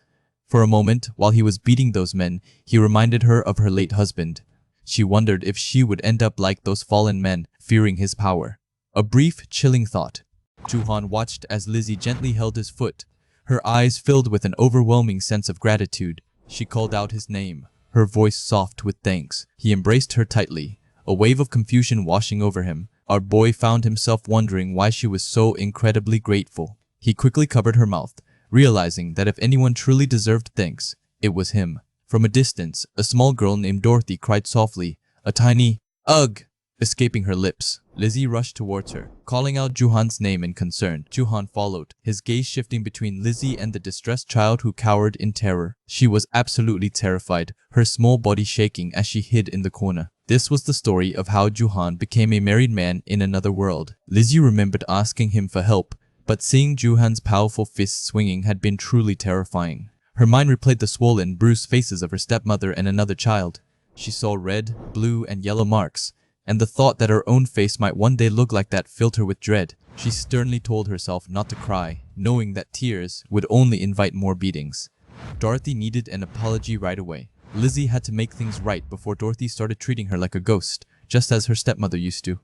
For a moment, while he was beating those men, he reminded her of her late husband. She wondered if she would end up like those fallen men, fearing his power. A brief, chilling thought. Ju-hwan watched as Lizzie gently held his foot, her eyes filled with an overwhelming sense of gratitude. She called out his name, her voice soft with thanks. He embraced her tightly, a wave of confusion washing over him. Our boy found himself wondering why she was so incredibly grateful. He quickly covered her mouth, realizing that if anyone truly deserved thanks, it was him. From a distance, a small girl named Dorothy cried softly, a tiny "Ugh!" escaping her lips. Lizzie rushed towards her, calling out Ju-hwan's name in concern. Ju-hwan followed, his gaze shifting between Lizzie and the distressed child who cowered in terror. She was absolutely terrified, her small body shaking as she hid in the corner. This was the story of how Ju-hwan became a married man in another world. Lizzie remembered asking him for help, but seeing Ju-hwan's powerful fists swinging had been truly terrifying. Her mind replayed the swollen, bruised faces of her stepmother and another child. She saw red, blue, and yellow marks, and the thought that her own face might one day look like that filled her with dread. She sternly told herself not to cry, knowing that tears would only invite more beatings. Dorothy needed an apology right away. Lizzie had to make things right before Dorothy started treating her like a ghost, just as her stepmother used to.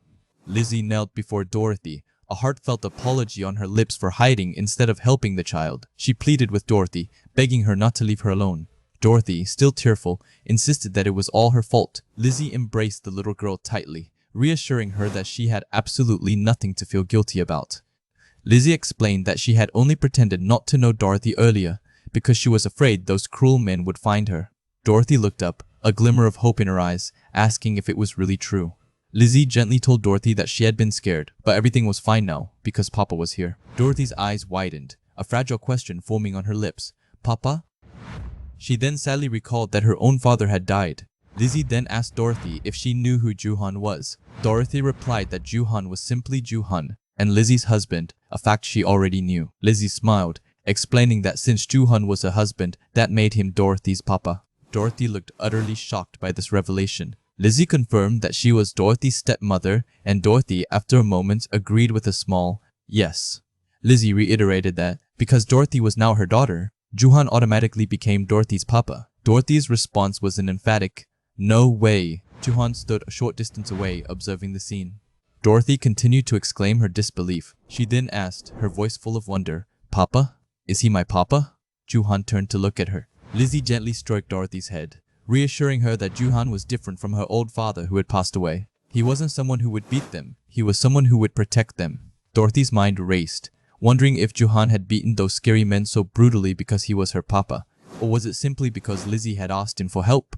Lizzie knelt before Dorothy, a heartfelt apology on her lips for hiding instead of helping the child. She pleaded with Dorothy, begging her not to leave her alone. Dorothy, still tearful, insisted that it was all her fault. Lizzie embraced the little girl tightly, reassuring her that she had absolutely nothing to feel guilty about. Lizzie explained that she had only pretended not to know Dorothy earlier because she was afraid those cruel men would find her. Dorothy looked up, a glimmer of hope in her eyes, asking if it was really true. Lizzie gently told Dorothy that she had been scared, but everything was fine now because Papa was here. Dorothy's eyes widened, a fragile question forming on her lips. "Papa?" She then sadly recalled that her own father had died. Lizzie then asked Dorothy if she knew who Ju-hwan was. Dorothy replied that Ju-hwan was simply Ju-hwan, and Lizzie's husband, a fact she already knew. Lizzie smiled, explaining that since Ju-hwan was her husband, that made him Dorothy's papa. Dorothy looked utterly shocked by this revelation. Lizzie confirmed that she was Dorothy's stepmother, and Dorothy, after a moment, agreed with a small yes. Lizzie reiterated that, because Dorothy was now her daughter, Ju-hwan automatically became Dorothy's papa. Dorothy's response was an emphatic, "No way." Ju-hwan stood a short distance away, observing the scene. Dorothy continued to exclaim her disbelief. She then asked, her voice full of wonder, "Papa? Is he my papa?" Ju-hwan turned to look at her. Lizzie gently stroked Dorothy's head, reassuring her that Ju-hwan was different from her old father who had passed away. He wasn't someone who would beat them, he was someone who would protect them. Dorothy's mind raced, wondering if Ju-hwan had beaten those scary men so brutally because he was her papa, or was it simply because Lizzie had asked him for help?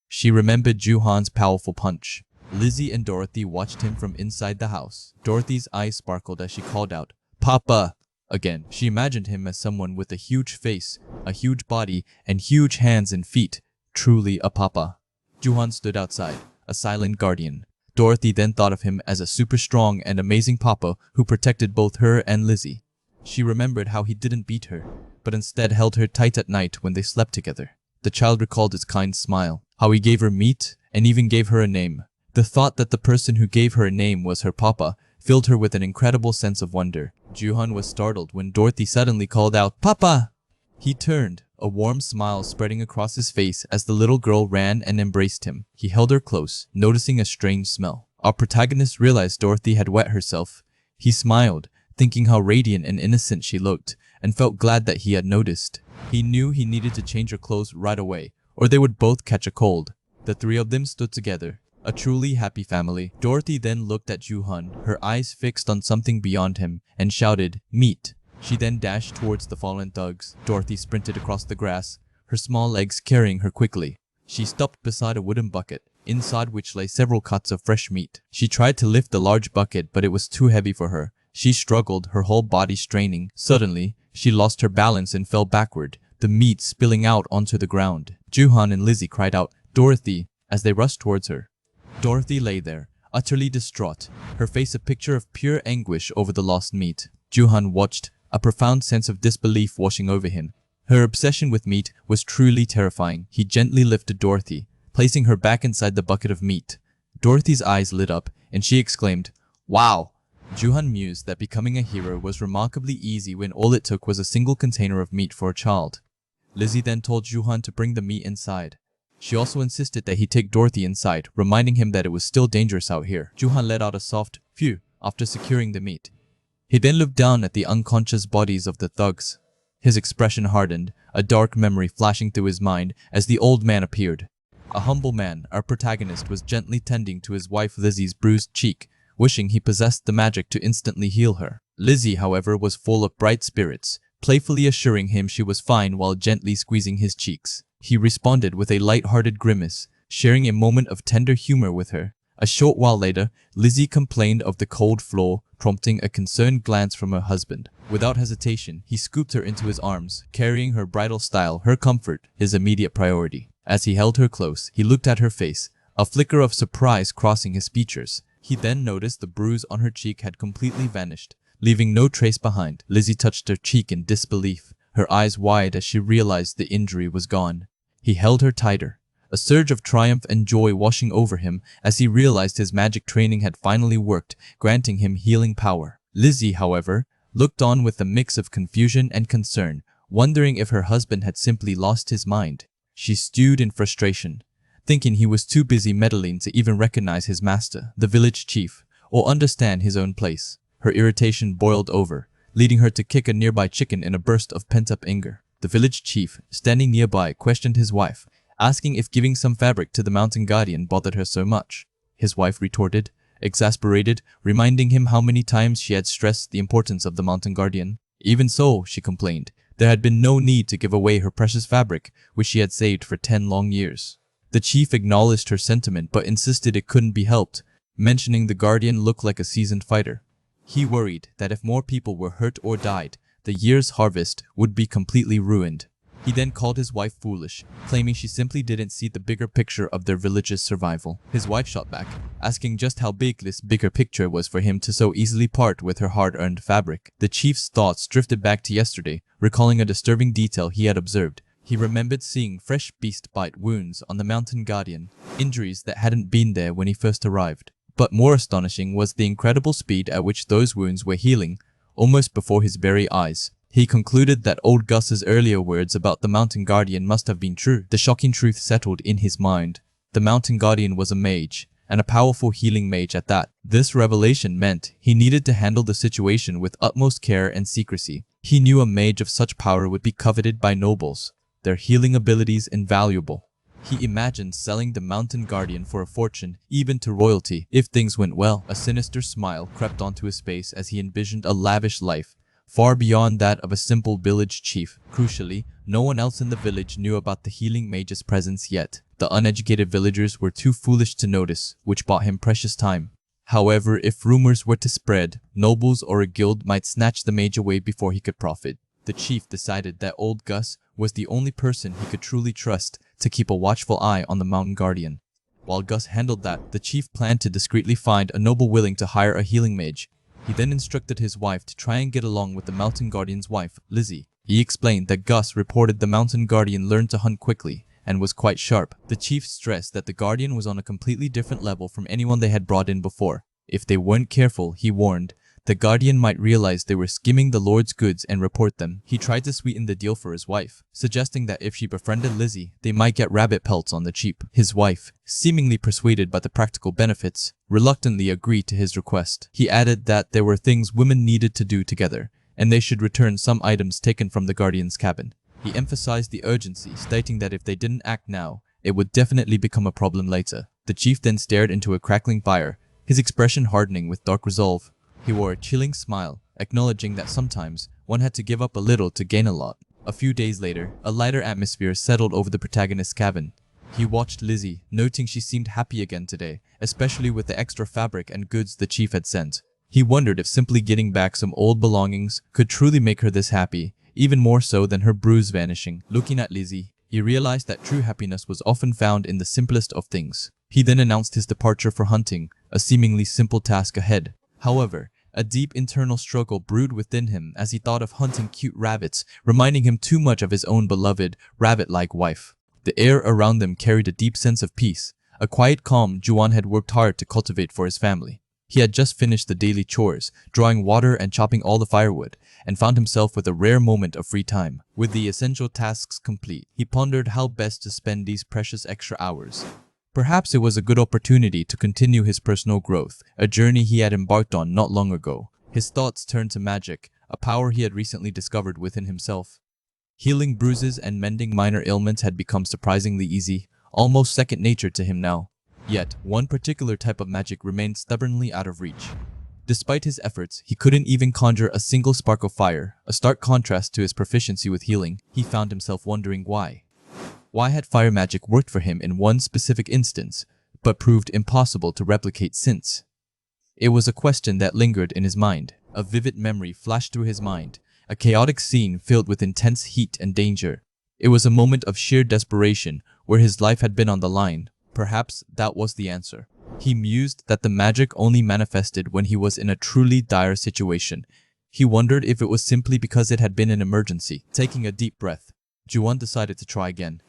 She remembered Ju-hwan's powerful punch. Lizzie and Dorothy watched him from inside the house. Dorothy's eyes sparkled as she called out, "Papa!" Again, she imagined him as someone with a huge face, a huge body, and huge hands and feet. Truly a papa. Ju-hwan stood outside, a silent guardian. Dorothy then thought of him as a super strong and amazing papa who protected both her and Lizzie. She remembered how he didn't beat her, but instead held her tight at night when they slept together. The child recalled his kind smile, how he gave her meat, and even gave her a name. The thought that the person who gave her a name was her papa filled her with an incredible sense of wonder. Juhan was startled when Dorothy suddenly called out, "Papa!" He turned, a warm smile spreading across his face as the little girl ran and embraced him. He held her close, noticing a strange smell. Our protagonist realized Dorothy had wet herself. He smiled, thinking how radiant and innocent she looked, and felt glad that he had noticed. He knew he needed to change her clothes right away, or they would both catch a cold. The three of them stood together, a truly happy family. Dorothy then looked at Juhan, her eyes fixed on something beyond him, and shouted, "Meat." She then dashed towards the fallen thugs. Dorothy sprinted across the grass, her small legs carrying her quickly. She stopped beside a wooden bucket, inside which lay several cuts of fresh meat. She tried to lift the large bucket, but it was too heavy for her. She struggled, her whole body straining. Suddenly, she lost her balance and fell backward, the meat spilling out onto the ground. Juhan and Lizzie cried out, "Dorothy," as they rushed towards her. Dorothy lay there, utterly distraught, her face a picture of pure anguish over the lost meat. Juhan watched, a profound sense of disbelief washing over him. Her obsession with meat was truly terrifying. He gently lifted Dorothy, placing her back inside the bucket of meat. Dorothy's eyes lit up, and she exclaimed, "Wow!" Juhan mused that becoming a hero was remarkably easy when all it took was a single container of meat for a child. Lizzie then told Juhan to bring the meat inside. She also insisted that he take Dorothy inside, reminding him that it was still dangerous out here. Juhan let out a soft phew after securing the meat. He then looked down at the unconscious bodies of the thugs. His expression hardened, a dark memory flashing through his mind as the old man appeared. A humble man, our protagonist was gently tending to his wife Lizzie's bruised cheek, wishing he possessed the magic to instantly heal her. Lizzie, however, was full of bright spirits, playfully assuring him she was fine while gently squeezing his cheeks. He responded with a light-hearted grimace, sharing a moment of tender humor with her. A short while later, Lizzie complained of the cold floor, prompting a concerned glance from her husband. Without hesitation, he scooped her into his arms, carrying her bridal style, her comfort, his immediate priority. As he held her close, he looked at her face, a flicker of surprise crossing his features. He then noticed the bruise on her cheek had completely vanished, leaving no trace behind. Lizzie touched her cheek in disbelief, her eyes wide as she realized the injury was gone. He held her tighter, a surge of triumph and joy washing over him as he realized his magic training had finally worked, granting him healing power. Lizzie, however, looked on with a mix of confusion and concern, wondering if her husband had simply lost his mind. She stewed in frustration, thinking he was too busy meddling to even recognize his master, the village chief, or understand his own place. Her irritation boiled over, leading her to kick a nearby chicken in a burst of pent-up anger. The village chief, standing nearby, questioned his wife, asking if giving some fabric to the mountain guardian bothered her so much. His wife retorted, exasperated, reminding him how many times she had stressed the importance of the mountain guardian. Even so, she complained, there had been no need to give away her precious fabric, which she had saved for 10 long years. The chief acknowledged her sentiment but insisted it couldn't be helped, mentioning the guardian looked like a seasoned fighter. He worried that if more people were hurt or died, the year's harvest would be completely ruined. He then called his wife foolish, claiming she simply didn't see the bigger picture of their village's survival. His wife shot back, asking just how big this bigger picture was for him to so easily part with her hard-earned fabric. The chief's thoughts drifted back to yesterday, recalling a disturbing detail he had observed. He remembered seeing fresh beast bite wounds on the mountain guardian, injuries that hadn't been there when he first arrived. But more astonishing was the incredible speed at which those wounds were healing, almost before his very eyes. He concluded that old Gus's earlier words about the mountain guardian must have been true. The shocking truth settled in his mind. The mountain guardian was a mage, and a powerful healing mage at that. This revelation meant he needed to handle the situation with utmost care and secrecy. He knew a mage of such power would be coveted by nobles, their healing abilities invaluable. He imagined selling the mountain guardian for a fortune, even to royalty, if things went well. A sinister smile crept onto his face as he envisioned a lavish life, far beyond that of a simple village chief. Crucially, no one else in the village knew about the healing mage's presence yet. The uneducated villagers were too foolish to notice, which bought him precious time. However, if rumors were to spread, nobles or a guild might snatch the mage away before he could profit. The chief decided that old Gus was the only person he could truly trust to keep a watchful eye on the mountain guardian. While Gus handled that, the chief planned to discreetly find a noble willing to hire a healing mage. He then instructed his wife to try and get along with the mountain guardian's wife, Lizzie. He explained that Gus reported the mountain guardian learned to hunt quickly and was quite sharp. The chief stressed that the guardian was on a completely different level from anyone they had brought in before. If they weren't careful, he warned, the guardian might realize they were skimming the Lord's goods and report them. He tried to sweeten the deal for his wife, suggesting that if she befriended Lizzie, they might get rabbit pelts on the cheap. His wife, seemingly persuaded by the practical benefits, reluctantly agreed to his request. He added that there were things women needed to do together, and they should return some items taken from the guardian's cabin. He emphasized the urgency, stating that if they didn't act now, it would definitely become a problem later. The chief then stared into a crackling fire, his expression hardening with dark resolve. He wore a chilling smile, acknowledging that sometimes one had to give up a little to gain a lot. A few days later, a lighter atmosphere settled over the protagonist's cabin. He watched Lizzie, noting she seemed happy again today, especially with the extra fabric and goods the chief had sent. He wondered if simply getting back some old belongings could truly make her this happy, even more so than her bruise vanishing. Looking at Lizzie, he realized that true happiness was often found in the simplest of things. He then announced his departure for hunting, a seemingly simple task ahead. However, a deep internal struggle brewed within him as he thought of hunting cute rabbits, reminding him too much of his own beloved, rabbit-like wife. The air around them carried a deep sense of peace, a quiet calm Juan had worked hard to cultivate for his family. He had just finished the daily chores, drawing water and chopping all the firewood, and found himself with a rare moment of free time. With the essential tasks complete, he pondered how best to spend these precious extra hours. Perhaps it was a good opportunity to continue his personal growth, a journey he had embarked on not long ago. His thoughts turned to magic, a power he had recently discovered within himself. Healing bruises and mending minor ailments had become surprisingly easy, almost second nature to him now. Yet, one particular type of magic remained stubbornly out of reach. Despite his efforts, he couldn't even conjure a single spark of fire, a stark contrast to his proficiency with healing. He found himself wondering why. Why had fire magic worked for him in one specific instance, but proved impossible to replicate since? It was a question that lingered in his mind. A vivid memory flashed through his mind, a chaotic scene filled with intense heat and danger. It was a moment of sheer desperation, where his life had been on the line. Perhaps that was the answer. He mused that the magic only manifested when he was in a truly dire situation. He wondered if it was simply because it had been an emergency. Taking a deep breath, Juan decided to try again.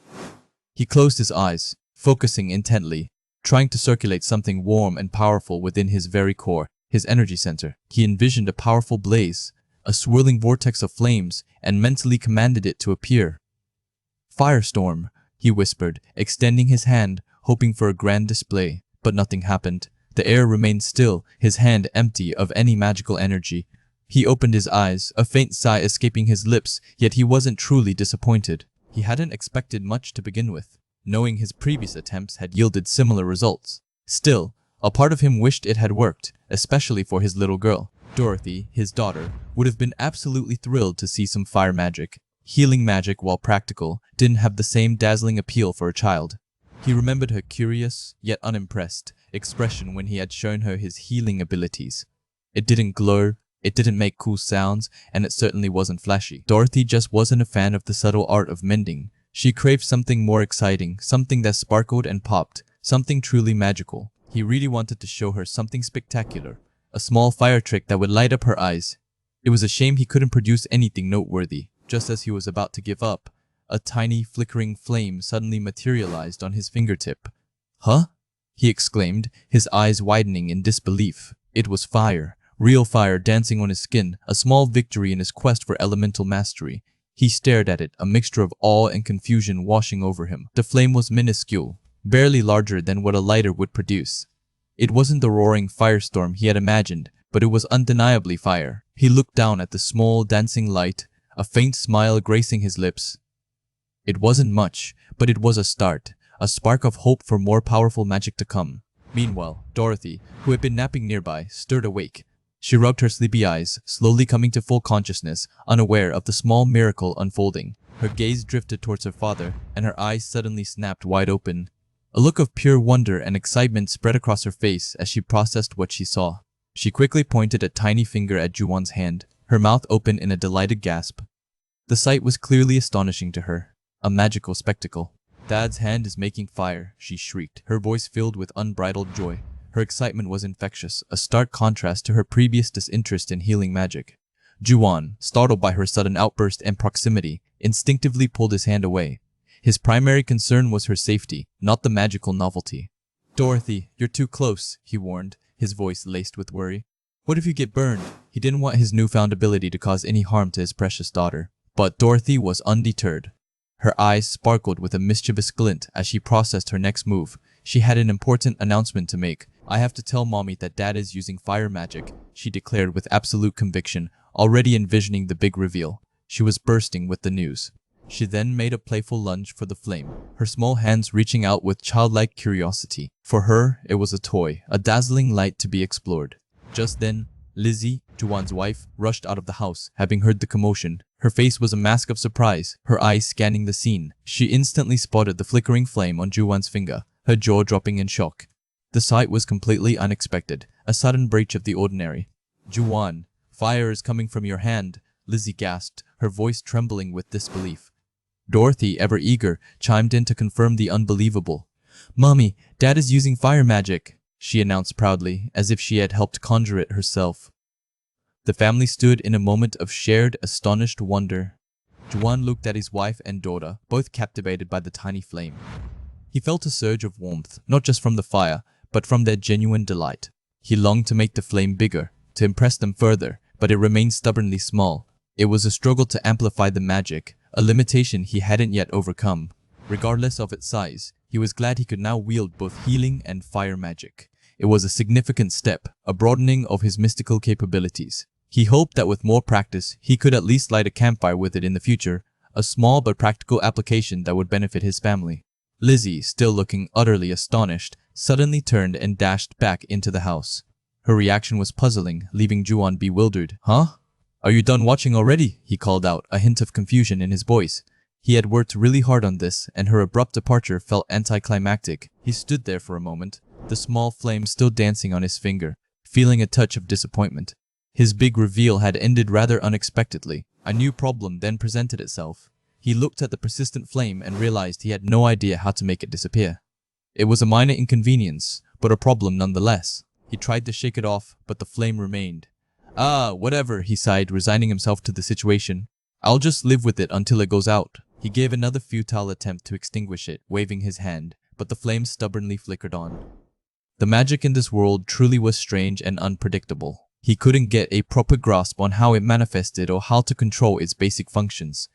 He closed his eyes, focusing intently, trying to circulate something warm and powerful within his very core, his energy center. He envisioned a powerful blaze, a swirling vortex of flames, and mentally commanded it to appear. "Firestorm," he whispered, extending his hand, hoping for a grand display. But nothing happened. The air remained still, his hand empty of any magical energy. He opened his eyes, a faint sigh escaping his lips, yet he wasn't truly disappointed. He hadn't expected much to begin with, knowing his previous attempts had yielded similar results. Still, a part of him wished it had worked, especially for his little girl. Dorothy, his daughter, would have been absolutely thrilled to see some fire magic. Healing magic, while practical, didn't have the same dazzling appeal for a child. He remembered her curious, yet unimpressed, expression when he had shown her his healing abilities. It didn't glow, it didn't make cool sounds, and it certainly wasn't flashy. Dorothy just wasn't a fan of the subtle art of mending. She craved something more exciting, something that sparkled and popped, something truly magical. He really wanted to show her something spectacular, a small fire trick that would light up her eyes. It was a shame he couldn't produce anything noteworthy. Just as he was about to give up, a tiny flickering flame suddenly materialized on his fingertip. "Huh?" he exclaimed, his eyes widening in disbelief. It was fire. Real fire dancing on his skin, a small victory in his quest for elemental mastery. He stared at it, a mixture of awe and confusion washing over him. The flame was minuscule, barely larger than what a lighter would produce. It wasn't the roaring firestorm he had imagined, but it was undeniably fire. He looked down at the small, dancing light, a faint smile gracing his lips. It wasn't much, but it was a start, a spark of hope for more powerful magic to come. Meanwhile, Dorothy, who had been napping nearby, stirred awake. She rubbed her sleepy eyes, slowly coming to full consciousness, unaware of the small miracle unfolding. Her gaze drifted towards her father, and her eyes suddenly snapped wide open. A look of pure wonder and excitement spread across her face as she processed what she saw. She quickly pointed a tiny finger at Juwan's hand, her mouth open in a delighted gasp. The sight was clearly astonishing to her, a magical spectacle. "Dad's hand is making fire," she shrieked, her voice filled with unbridled joy. Her excitement was infectious, a stark contrast to her previous disinterest in healing magic. Juan, startled by her sudden outburst and proximity, instinctively pulled his hand away. His primary concern was her safety, not the magical novelty. "Dorothy, you're too close," he warned, his voice laced with worry. "What if you get burned?" He didn't want his newfound ability to cause any harm to his precious daughter. But Dorothy was undeterred. Her eyes sparkled with a mischievous glint as she processed her next move. She had an important announcement to make. "I have to tell Mommy that Dad is using fire magic," she declared with absolute conviction, already envisioning the big reveal. She was bursting with the news. She then made a playful lunge for the flame, her small hands reaching out with childlike curiosity. For her, it was a toy, a dazzling light to be explored. Just then, Lizzie, Juwan's wife, rushed out of the house, having heard the commotion. Her face was a mask of surprise, her eyes scanning the scene. She instantly spotted the flickering flame on Juwan's finger, her jaw dropping in shock. The sight was completely unexpected, a sudden breach of the ordinary. "Juwan, fire is coming from your hand," Lizzie gasped, her voice trembling with disbelief. Dorothy, ever eager, chimed in to confirm the unbelievable. "Mommy, Dad is using fire magic," she announced proudly, as if she had helped conjure it herself. The family stood in a moment of shared, astonished wonder. Juwan looked at his wife and daughter, both captivated by the tiny flame. He felt a surge of warmth, not just from the fire, but from their genuine delight. He longed to make the flame bigger, to impress them further, but it remained stubbornly small. It was a struggle to amplify the magic, a limitation he hadn't yet overcome. Regardless of its size, he was glad he could now wield both healing and fire magic. It was a significant step, a broadening of his mystical capabilities. He hoped that with more practice, he could at least light a campfire with it in the future, a small but practical application that would benefit his family. Lizzie, still looking utterly astonished, suddenly turned and dashed back into the house. Her reaction was puzzling, leaving Juwan bewildered. "Huh? Are you done watching already?" he called out, a hint of confusion in his voice. He had worked really hard on this, and her abrupt departure felt anticlimactic. He stood there for a moment, the small flame still dancing on his finger, feeling a touch of disappointment. His big reveal had ended rather unexpectedly. A new problem then presented itself. He looked at the persistent flame and realized he had no idea how to make it disappear. It was a minor inconvenience, but a problem nonetheless. He tried to shake it off, but the flame remained. "Ah, whatever," he sighed, resigning himself to the situation. "I'll just live with it until it goes out." He gave another futile attempt to extinguish it, waving his hand, but the flame stubbornly flickered on. The magic in this world truly was strange and unpredictable. He couldn't get a proper grasp on how it manifested or how to control its basic functions.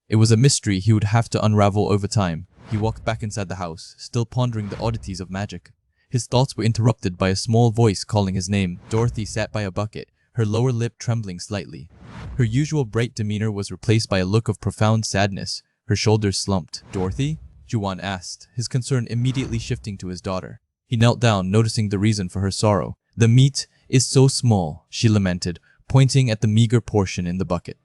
It was a mystery he would have to unravel over time. He walked back inside the house, still pondering the oddities of magic. His thoughts were interrupted by a small voice calling his name. Dorothy sat by a bucket, her lower lip trembling slightly. Her usual bright demeanor was replaced by a look of profound sadness. Her shoulders slumped. "Dorothy?" Juwan asked, his concern immediately shifting to his daughter. He knelt down, noticing the reason for her sorrow. "The meat is so small," she lamented, pointing at the meager portion in the bucket.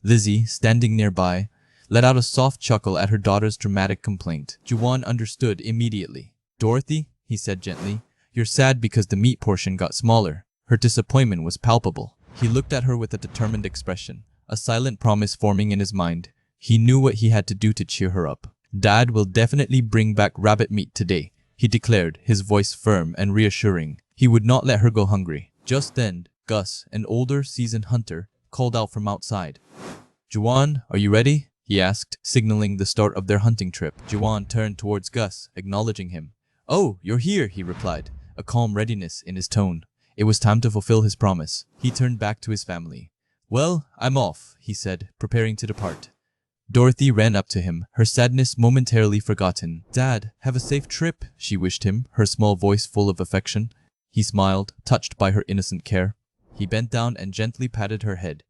Lizzie, standing nearby, let out a soft chuckle at her daughter's dramatic complaint. Juwan understood immediately. "Dorothy," he said gently, "you're sad because the meat portion got smaller." Her disappointment was palpable. He looked at her with a determined expression, a silent promise forming in his mind. He knew what he had to do to cheer her up. "Dad will definitely bring back rabbit meat today," he declared, his voice firm and reassuring. He would not let her go hungry. Just then, Gus, an older, seasoned hunter, called out from outside. "Juwan, are you ready?" he asked, signaling the start of their hunting trip. Juwan turned towards Gus, acknowledging him. "Oh, you're here," he replied, a calm readiness in his tone. It was time to fulfill his promise. He turned back to his family. "Well, I'm off," he said, preparing to depart. Dorothy ran up to him, her sadness momentarily forgotten. "Dad, have a safe trip," she wished him, her small voice full of affection. He smiled, touched by her innocent care. He bent down and gently patted her head.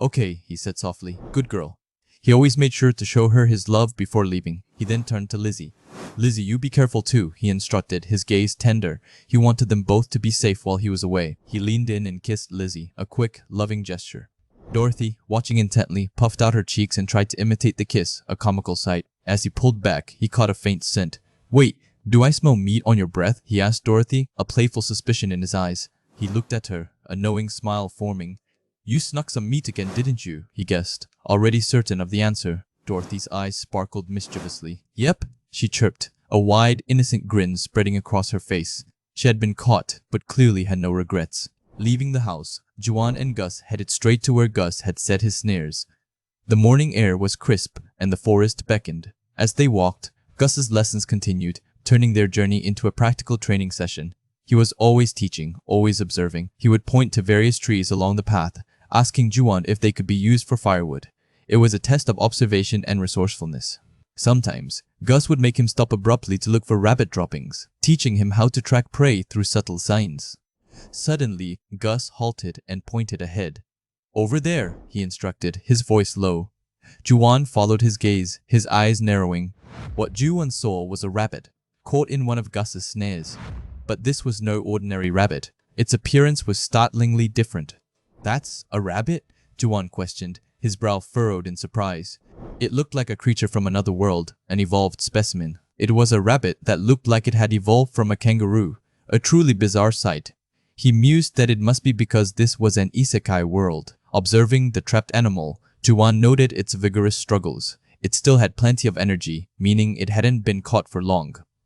"Okay," he said softly. "Good girl." He always made sure to show her his love before leaving. He then turned to Lizzie. "Lizzie, you be careful too," he instructed, his gaze tender. He wanted them both to be safe while he was away. He leaned in and kissed Lizzie, a quick, loving gesture. Dorothy, watching intently, puffed out her cheeks and tried to imitate the kiss, a comical sight. As he pulled back, he caught a faint scent. "Wait, do I smell meat on your breath?" he asked Dorothy, a playful suspicion in his eyes. He looked at her, a knowing smile forming. "You snuck some meat again, didn't you?" he guessed, already certain of the answer. Dorothy's eyes sparkled mischievously. "Yep," she chirped, a wide, innocent grin spreading across her face. She had been caught, but clearly had no regrets. Leaving the house, Juan and Gus headed straight to where Gus had set his snares. The morning air was crisp, and the forest beckoned. As they walked, Gus's lessons continued, turning their journey into a practical training session. He was always teaching, always observing. He would point to various trees along the path, asking Juan if they could be used for firewood. It was a test of observation and resourcefulness. Sometimes, Gus would make him stop abruptly to look for rabbit droppings, teaching him how to track prey through subtle signs. Suddenly, Gus halted and pointed ahead. "Over there," he instructed, his voice low. Juan followed his gaze, his eyes narrowing. What Juan saw was a rabbit, caught in one of Gus's snares. But this was no ordinary rabbit. Its appearance was startlingly different. "That's a rabbit?" Juan questioned, his brow furrowed in surprise. It looked like a creature from another world, an evolved specimen. It was a rabbit that looked like it had evolved from a kangaroo, a truly bizarre sight. He mused that it must be because this was an isekai world. Observing the trapped animal, Juan noted its vigorous struggles. It still had plenty of energy, meaning it hadn't been caught for long.